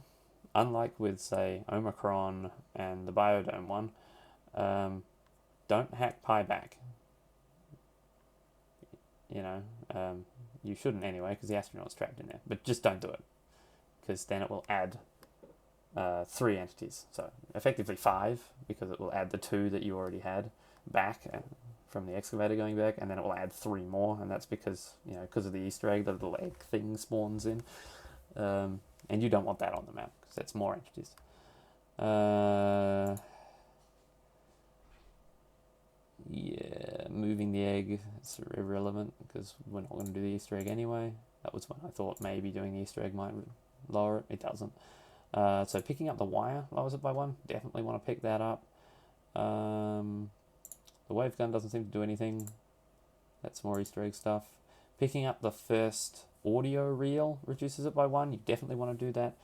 unlike with, say, Omicron and the Biodome one, don't hack Pi back. You shouldn't anyway, because the astronaut's trapped in there. But just don't do it, because then it will add 3 entities. So effectively 5, because it will add the 2 that you already had back from the excavator going back, and then it will add 3 more, and that's because of the Easter egg, the little egg thing spawns in, and you don't want that on the map because that's more entities. Yeah, moving the egg, it's irrelevant because we're not going to do the Easter egg anyway. That was when I thought maybe doing the Easter egg might lower it. It doesn't. So picking up the wire lowers it by 1. Definitely want to pick that up. The wave gun doesn't seem to do anything. That's more Easter egg stuff. Picking up the first audio reel reduces it by 1. You definitely want to do that.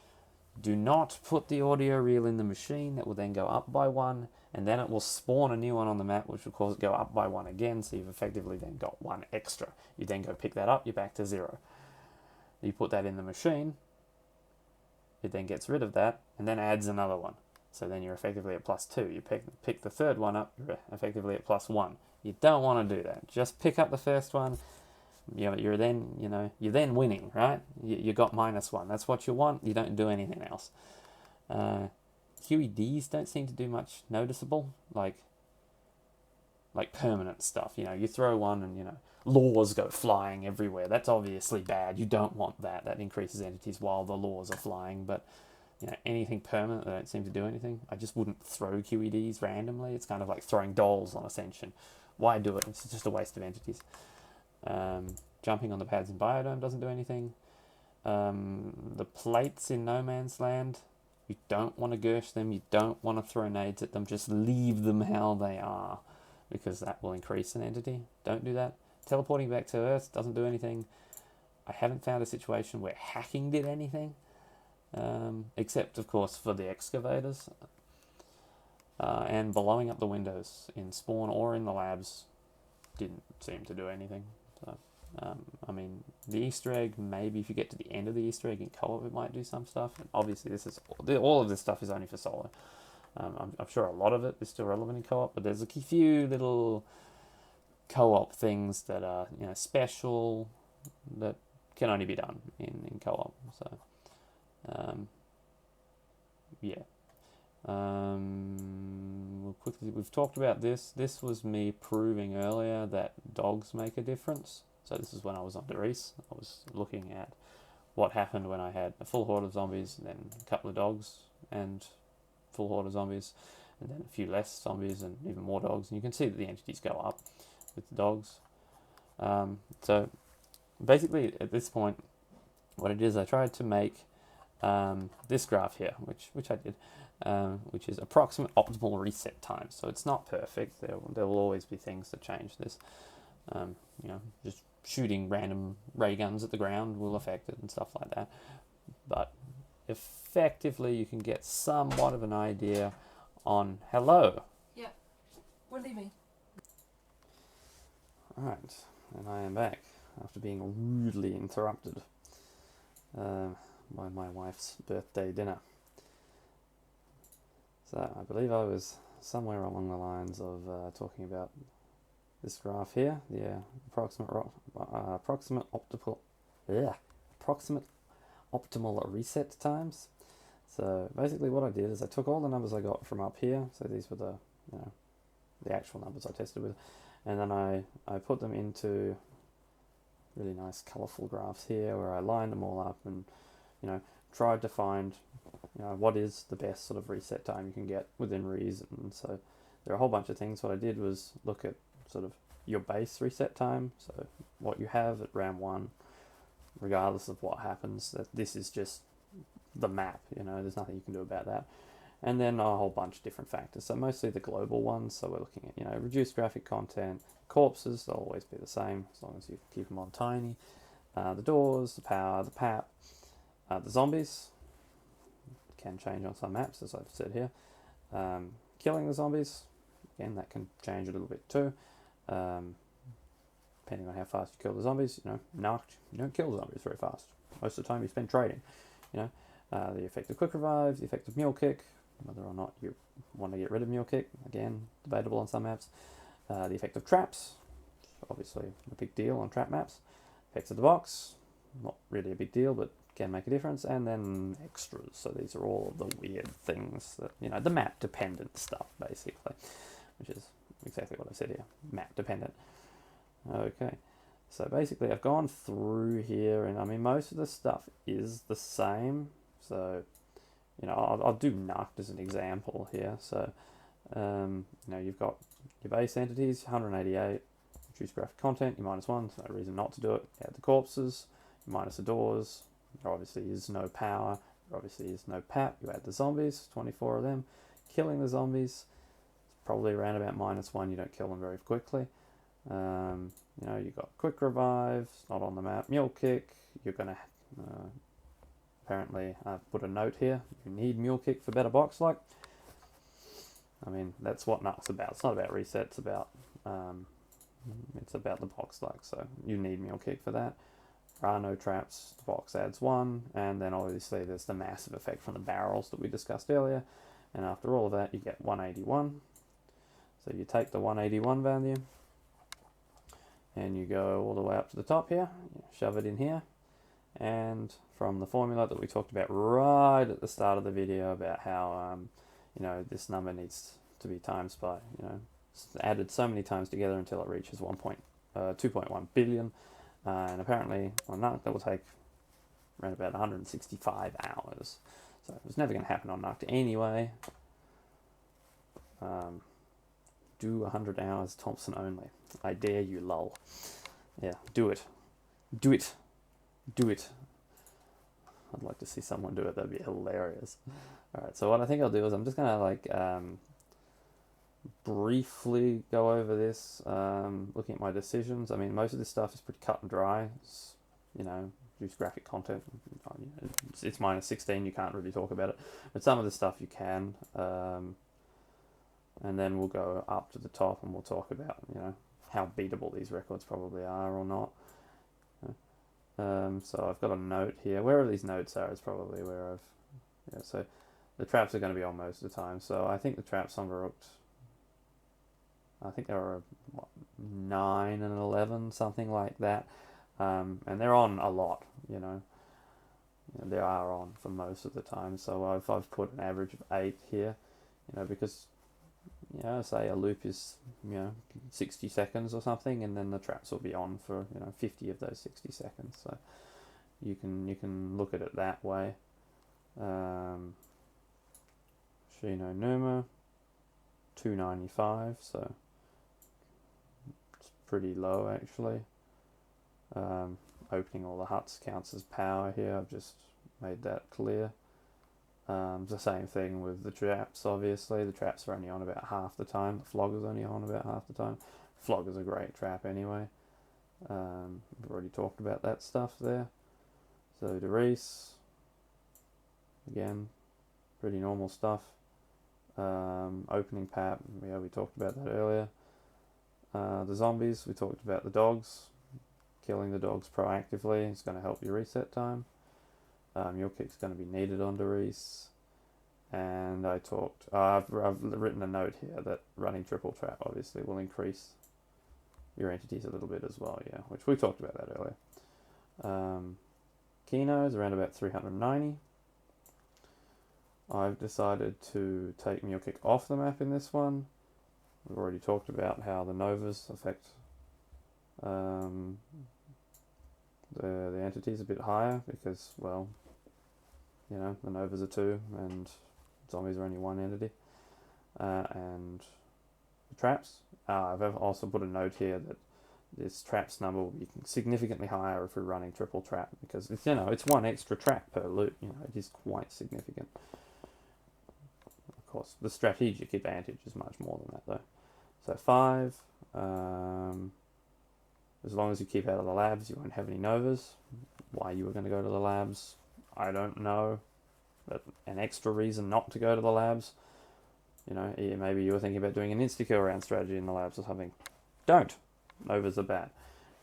Do not put the audio reel in the machine. That will then go up by 1, and then it will spawn a new one on the map, which will cause it go up by 1 again, so you've effectively then got 1 extra. You then go pick that up, you're back to 0. You put that in the machine, it then gets rid of that, and then adds another one. So then you're effectively at +2. You pick the third one up, you're effectively at +1. You don't want to do that. Just pick up the first one. You're then winning, right? You got -1. That's what you want. You don't do anything else. QEDs don't seem to do much noticeable, like permanent stuff. You throw one and laws go flying everywhere. That's obviously bad. You don't want that. That increases entities while the laws are flying. But anything permanent, they don't seem to do anything. I just wouldn't throw QEDs randomly. It's kind of like throwing dolls on Ascension. Why do it? It's just a waste of entities. Jumping on the pads in Biodome doesn't do anything. The plates in No Man's Land, you don't want to gersh them. You don't want to throw nades at them. Just leave them how they are, because that will increase an entity. Don't do that. Teleporting back to Earth doesn't do anything. I haven't found a situation where hacking did anything, except of course for the excavators. And blowing up the windows in spawn or in the labs didn't seem to do anything. So, the Easter egg, maybe if you get to the end of the Easter egg in co-op, it might do some stuff. And obviously, all of this stuff is only for solo. I'm sure a lot of it is still relevant in co-op, but there's a few little co-op things that are special that can only be done in co-op. So yeah. We've talked about this. This was me proving earlier that dogs make a difference. So this is when I was on Rhys. I was looking at what happened when I had a full horde of zombies, and then a couple of dogs, and full horde of zombies, and then a few less zombies, and even more dogs. And you can see that the entities go up with the dogs. So basically, at this point, what it is, I tried to make this graph here, which I did, which is approximate optimal reset time. So it's not perfect. There will always be things that change this. Just shooting random ray guns at the ground will affect it and stuff like that. But effectively, you can get somewhat of an idea on hello. Yeah, we're leaving. Alright, and I am back after being rudely interrupted by my wife's birthday dinner. So I believe I was somewhere along the lines of talking about this graph here, the approximate optimal reset times. So basically, what I did is I took all the numbers I got from up here. So these were the actual numbers I tested with, and then I put them into really nice colourful graphs here, where I lined them all up and tried to find what is the best sort of reset time you can get within reason. So there are a whole bunch of things. What I did was look at sort of your base reset time, so what you have at round 1, regardless of what happens. That this is just the map, there's nothing you can do about that. And then a whole bunch of different factors, so mostly the global ones. So we're looking at reduced graphic content, corpses, they'll always be the same as long as you keep them on tiny, the doors, the power, the PAP, the zombies can change on some maps, as I've said here. Killing the zombies, again, that can change a little bit too, depending on how fast you kill the zombies. Knocked, you don't kill zombies very fast. Most of the time you spend trading. The effect of quick revive, the effect of mule kick, whether or not you want to get rid of mule kick, again, debatable on some maps. The effect of traps, obviously a big deal on trap maps. Effects of the box, not really a big deal, but can make a difference. And then extras, so these are all the weird things that, the map dependent stuff, basically, which is exactly what I said here, map dependent. Okay, so basically I've gone through here, and I mean most of the stuff is the same. So I'll do Nuct as an example here. So you've got your base entities, 188, reduce graphic content, you -1, so no reason not to do it. Add the corpses, you minus the doors, there obviously is no power, there obviously is no PAP, you add the zombies, 24 of them. Killing the zombies, it's probably around about -1, you don't kill them very quickly. You've got quick revive, it's not on the map. Mule kick, you're going to apparently put a note here, you need mule kick for better box luck. I mean, that's what Nuct's about. It's not about reset, it's about the box luck, so you need mule kick for that. There are no traps, the box adds 1, and then obviously there's the massive effect from the barrels that we discussed earlier, and after all of that you get 181. So you take the 181 value and you go all the way up to the top here, you shove it in here, and from the formula that we talked about right at the start of the video about how this number needs to be times by added so many times together until it reaches 2.1 billion, and apparently on Nuct that will take around about 165 hours. So it was never going to happen on Nuct anyway. Do 100 hours Thompson only. I dare you, lol. Yeah, do it. Do it. Do it. I'd like to see someone do it. That'd be hilarious. Alright, so what I think I'll do is I'm just going to briefly go over this, looking at my decisions. I mean, most of this stuff is pretty cut and dry. It's, reduce graphic content. It's -16, you can't really talk about it. But some of the stuff you can. And then we'll go up to the top and we'll talk about, how beatable these records probably are or not. So I've got a note here. Wherever these notes are is probably where so the traps are going to be on most of the time. So I think the traps on Rooked, I think there were 9 and 11, something like that. And they're on a lot, they are on for most of the time. So I've put an average of 8 here, because say a loop is 60 seconds or something, and then the traps will be on for 50 of those 60 seconds. So you can look at it that way. Shino Numa 295, so it's pretty low actually. Opening all the huts counts as power here. I've just made that clear. The same thing with the traps, obviously. The traps are only on about half the time. The flogger's only on about half the time. Flogger's a great trap anyway. We've already talked about that stuff there. So to Rhys, again, pretty normal stuff. Opening pap, we talked about that earlier. The zombies, we talked about the dogs. Killing the dogs proactively is going to help your reset time. Your kick's going to be needed on Rhys. And I talked, I've written a note here that running triple trap obviously will increase your entities a little bit as well, which we talked about that earlier. Kino is around about 390. I've decided to take Mule Kick off the map in this one. We've already talked about how the Novas affect the entities a bit higher because, well, the Novas are 2 and zombies are only 1 entity. And the traps, I've also put a note here that this traps number will be significantly higher if we're running triple trap because it's, it's 1 extra trap per loot. It is quite significant. Of course, the strategic advantage is much more than that though. So 5. As long as you keep out of the labs, you won't have any Novas. Why you were going to go to the labs, I don't know. But an extra reason not to go to the labs. Maybe you were thinking about doing an insta-kill round strategy in the labs or something. Don't. Novas are bad.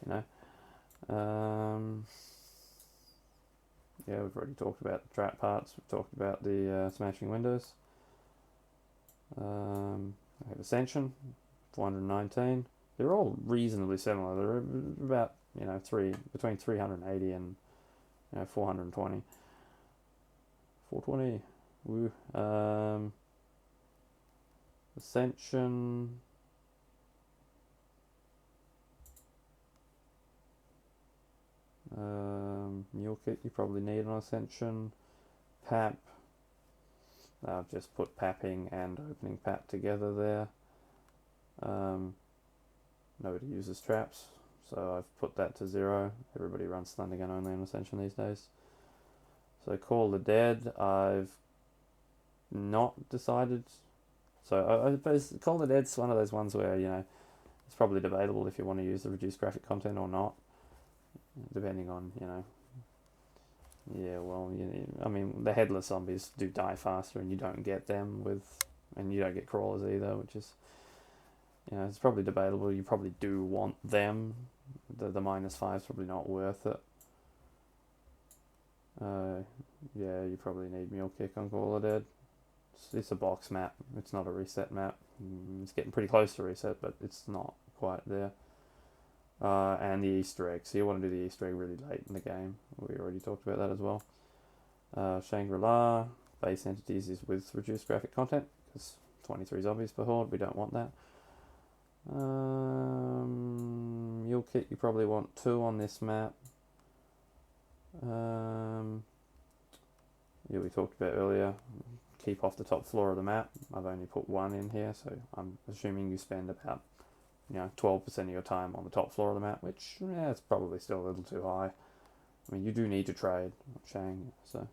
We've already talked about the trap parts. We've talked about the smashing windows. I have Ascension, 419. They're all reasonably similar. They're about between 380 and 420. 420. Woo. Ascension. Mule Kit you probably need on Ascension. Pap. I've just put papping and opening pap together there. Nobody uses traps, so I've put that to 0. Everybody runs Thundergun only on Ascension these days. So Call the Dead, I've not decided. So I suppose Call the Dead's one of those ones where, it's probably debatable if you want to use the reduced graphic content or not, depending on, the headless zombies do die faster and you don't get them and you don't get crawlers either, which is, it's probably debatable. You probably do want them. The -5 is probably not worth it. You probably need Mule Kick on Call of Dead. It's a box map. It's not a reset map. It's getting pretty close to reset, but it's not quite there. And the Easter egg. So you want to do the Easter egg really late in the game. We already talked about that as well. Shangri-La. Base entities is with reduced graphic content because 23 zombies per horde. We don't want that. Mule Kit you probably want 2 on this map. We talked about earlier, keep off the top floor of the map. I've only put 1 in here, so I'm assuming you spend about 12% of your time on the top floor of the map, which it's probably still a little too high. I mean, you do need to trade Shang, so.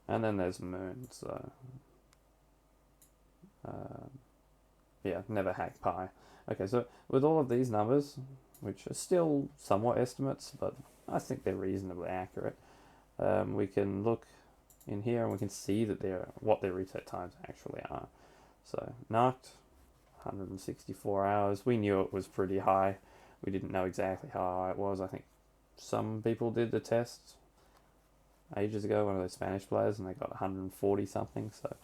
And then there's Moon, so never hack Pi. Okay, so with all of these numbers, which are still somewhat estimates, but I think they're reasonably accurate, we can look in here and we can see that what their reset times actually are. So Nacht, 164 hours. We knew it was pretty high. We didn't know exactly how high it was. I think some people did the test ages ago, one of those Spanish players, and they got 140 something. So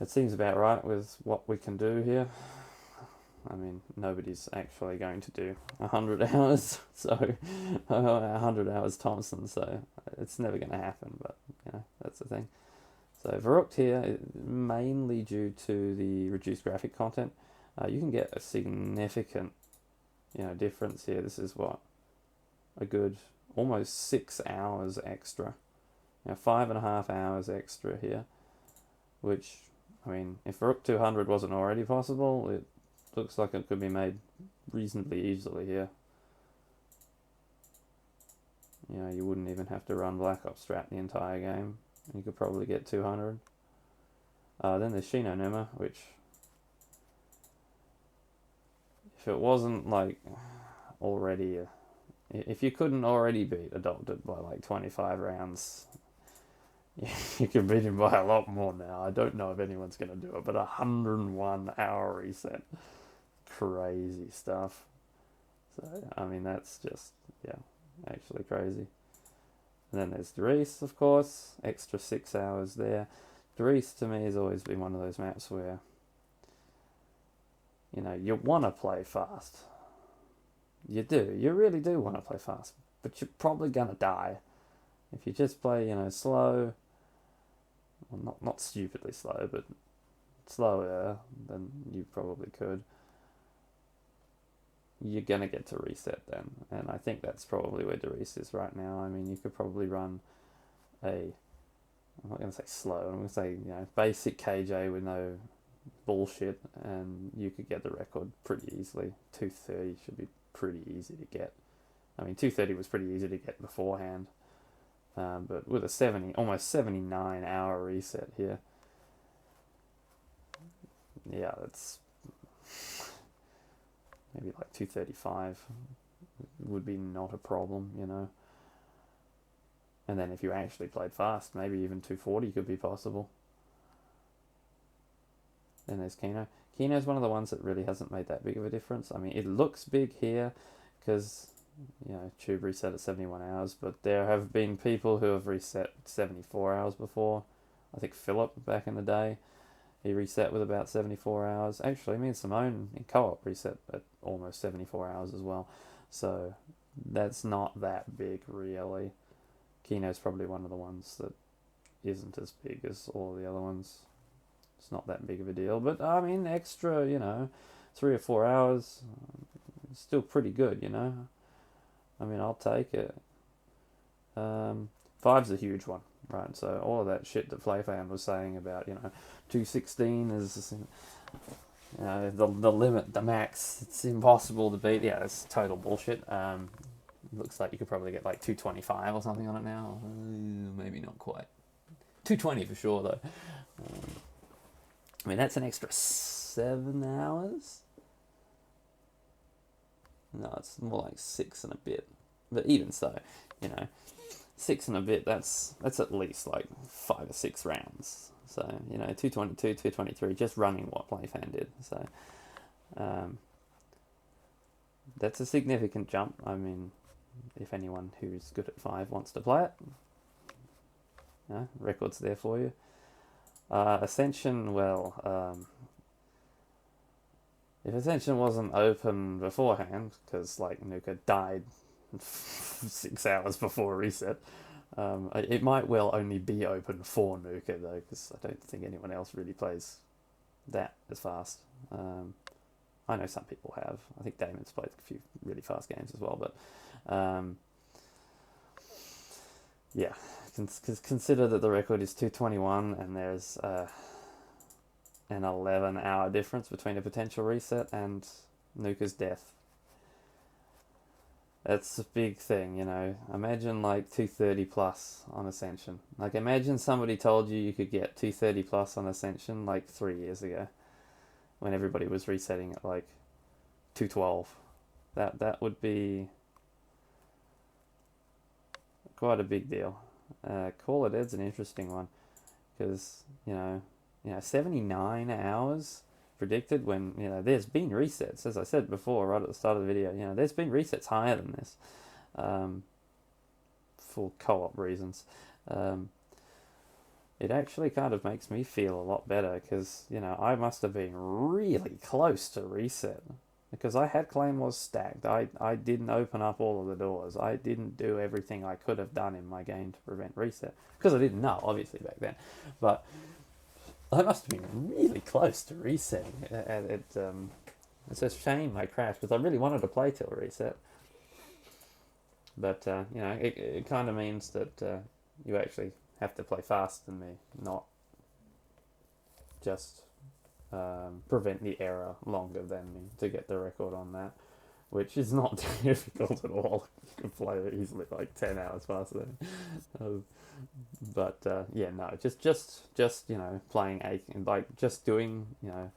it seems about right with what we can do here. I mean, nobody's actually going to do 100 hours, so 100 hours Thompson, so it's never going to happen, but, you know, that's the thing. So Varrocked here, mainly due to the reduced graphic content, you can get a significant, you know, difference here. This is what, a good almost 6 hours extra, you know, 5.5 hours extra here, which, I mean, if Rook 200 wasn't already possible, it looks like it could be made reasonably easily here. You know, you wouldn't even have to run Black Ops Strat the entire game. You could probably get 200. Then there's Shino Numa, which, if it wasn't like already, if you couldn't already beat Adopted by like 25 rounds, you can beat him by a lot more now. I don't know if anyone's going to do it, but 101 hour reset. Crazy stuff. So, I mean, that's just, yeah, actually crazy. And then there's Rhys, of course, extra 6 hours there. Rhys to me has always been one of those maps where, you know, you want to play fast. You do. You really do want to play fast. But you're probably going to die. If you just play, you know, slow, well, not stupidly slow, but slower than you probably could, you're going to get to reset then. And I think that's probably where Rhys is right now. I mean, you could probably run I'm not going to say slow, I'm going to say, you know, basic KJ with no bullshit, and you could get the record pretty easily. 230 should be pretty easy to get. I mean, 230 was pretty easy to get beforehand. But with a almost 79 hour reset here, yeah, that's maybe like 235 would be not a problem, you know. And then if you actually played fast, maybe even 240 could be possible. Then there's Kino. Kino's one of the ones that really hasn't made that big of a difference. I mean, it looks big here because, you know, Tube reset at 71 hours, but there have been people who have reset 74 hours before. I think Philip back in the day, he reset with about 74 hours. Actually, me and Simone in co-op reset at almost 74 hours as well. So that's not that big, really. Kino's probably one of the ones that isn't as big as all the other ones. It's not that big of a deal. But, I mean, extra, you know, 3 or 4 hours, still pretty good, you know. I mean, I'll take it. 5's a huge one, right? So all of that shit that Flayfan was saying about, you know, 216 is, you know, the limit, the max. It's impossible to beat. Yeah, it's total bullshit. Looks like you could probably get like 225 or something on it now. Maybe not quite. 220 for sure, though. I mean, that's an extra 7 hours. No, it's more like 6 and a bit. But even so, you know, 6 and a bit, that's at least like 5 or 6 rounds. So, you know, 222, 223, just running what Playfan did. So, that's a significant jump. I mean, if anyone who's good at 5 wants to play it, you know, record's there for you. Ascension, well, if Ascension wasn't open beforehand, because like Nuka died 6 hours before reset, it might well only be open for Nuka though, because I don't think anyone else really plays that as fast. I know some people have. I think Damon's played a few really fast games as well, but yeah, consider that the record is 221 and there's an 11-hour difference between a potential reset and Nuka's death. That's a big thing, you know. Imagine like 230 plus on Ascension. Like, imagine somebody told you could get 230 plus on Ascension like 3 years ago, when everybody was resetting at like 212. That would be quite a big deal. Call It Dead's an interesting one, because you know 79 hours predicted, when you know there's been resets, as I said before right at the start of the video. You know, there's been resets higher than this, for co-op reasons. it actually kind of makes me feel a lot better because, you know, I must have been really close to reset because I had claymores stacked. I didn't open up all of the doors. I didn't do everything I could have done in my game to prevent reset because I didn't know, obviously, back then. But I must have been really close to resetting. It's a shame I crashed because I really wanted to play till reset. But, you know, it kind of means that you actually have to play fast than me, not just prevent the error longer than me to get the record on that, which is not difficult at all. You can play it easily, like 10 hours faster than but yeah, no, just you know, playing like just doing, you know,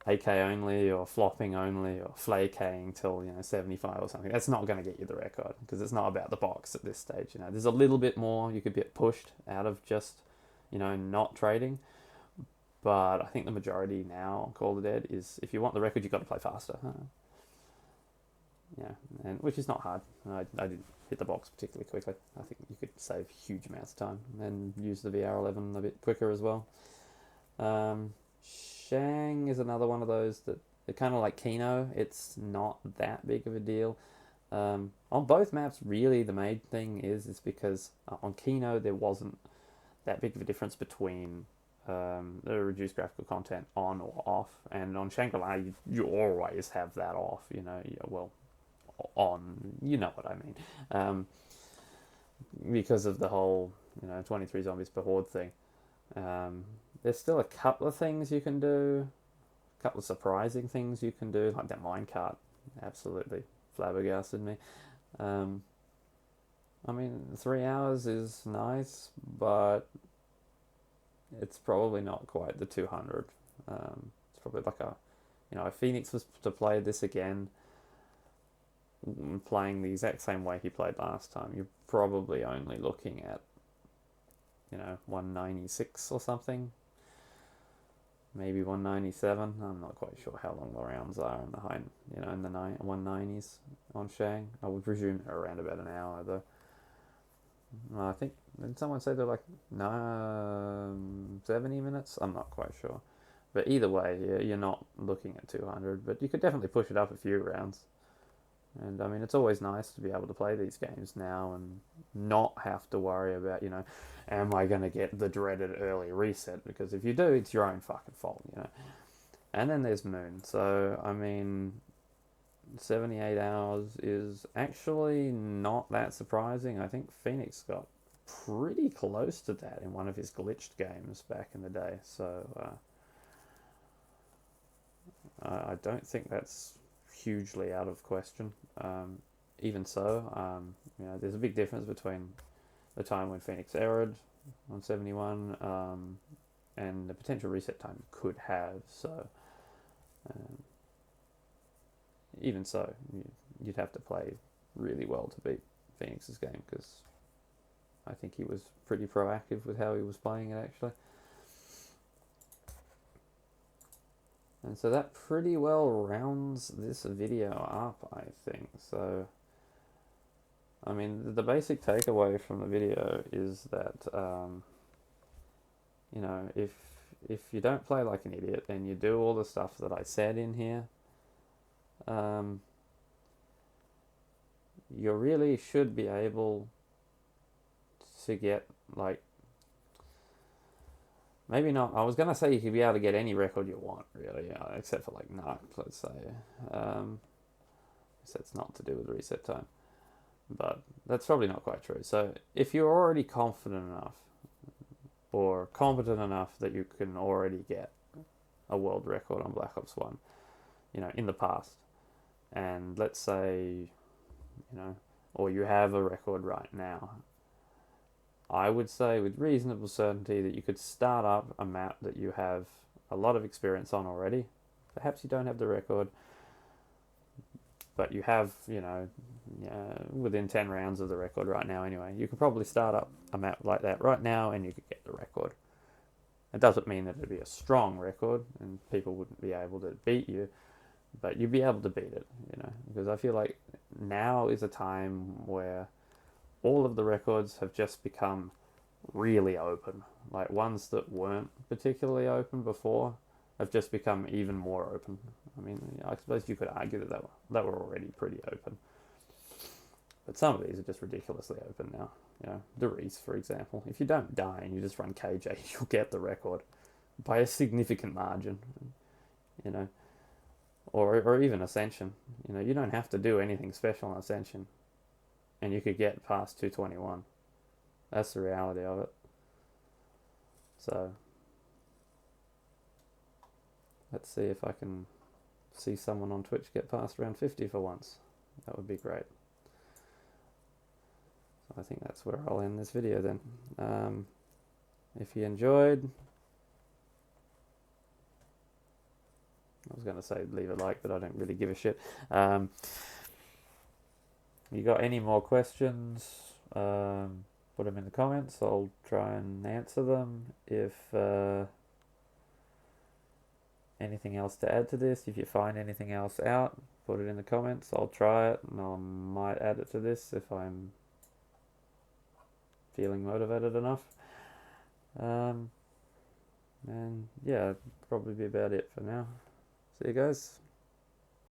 AK only or flopping only or flaking till, you know, 75 or something. That's not going to get you the record because it's not about the box at this stage. You know, there's a little bit more you could get pushed out of just, you know, not trading. But I think the majority now on Call of the Dead is if you want the record, you've got to play faster. Yeah, and which is not hard. I didn't hit the box particularly quickly. I think you could save huge amounts of time and use the VR11 a bit quicker as well. Shang is another one of those that they're kind of like Kino. It's not that big of a deal. On both maps, really, the main thing is because on Kino there wasn't that big of a difference between the reduced graphical content on or off, and on Shangri-La you always have that off. You know, well, on. You know what I mean? Because of the whole, you know, 23 zombies per horde thing. There's still a couple of things you can do, a couple of surprising things you can do, like that minecart absolutely flabbergasted me. I mean, 3 hours is nice, but it's probably not quite the 200. It's probably like a, you know, if Phoenix was to play this again, playing the exact same way he played last time, you're probably only looking at, you know, 196 or something, maybe 197. I'm not quite sure how long the rounds are in the high, you know, in the 190s on Shang. I would presume they're around about an hour though. I think, did someone say they're like 70 minutes? I'm not quite sure. But either way, you're not looking at 200, but you could definitely push it up a few rounds. And I mean, it's always nice to be able to play these games now and not have to worry about, you know, am I going to get the dreaded early reset? Because if you do, it's your own fucking fault, you know. And then there's Moon. So, I mean, 78 hours is actually not that surprising. I think Phoenix got pretty close to that in one of his glitched games back in the day. So, I don't think that's hugely out of question. Even so, you know, there's a big difference between the time when Phoenix errored on 71 and the potential reset time could have. So, um, even so, you'd have to play really well to beat Phoenix's game because I think he was pretty proactive with how he was playing it actually. And so that pretty well rounds this video up, I think. So, I mean, the basic takeaway from the video is that, you know, if you don't play like an idiot and you do all the stuff that I said in here, you really should be able to get, like, maybe not. I was going to say you could be able to get any record you want, really, except for, like, Narc, let's say. So it's not to do with reset time. But that's probably not quite true. So if you're already confident enough or competent enough that you can already get a world record on Black Ops 1, you know, in the past, and let's say, you know, or you have a record right now, I would say with reasonable certainty that you could start up a map that you have a lot of experience on already. Perhaps you don't have the record, but you have, you know, within 10 rounds of the record right now anyway. You could probably start up a map like that right now and you could get the record. It doesn't mean that it'd be a strong record and people wouldn't be able to beat you, but you'd be able to beat it, you know, because I feel like now is a time where all of the records have just become really open. like ones that weren't particularly open before have just become even more open. I mean, I suppose you could argue that that were already pretty open, but some of these are just ridiculously open now. You know, the Rhys, for example. If you don't die and you just run KJ, you'll get the record by a significant margin. You know, or even Ascension. You know, you don't have to do anything special on Ascension, and you could get past 221. That's the reality of it. So let's see if I can see someone on Twitch get past around 50 for once. That would be great. So I think that's where I'll end this video then. If you enjoyed, I was going to say leave a like, but I don't really give a shit. You got any more questions? Put them in the comments. I'll try and answer them. If anything else to add to this, if you find anything else out, put it in the comments. I'll try it, and I might add it to this if I'm feeling motivated enough. And yeah, that'd probably be about it for now. See you guys.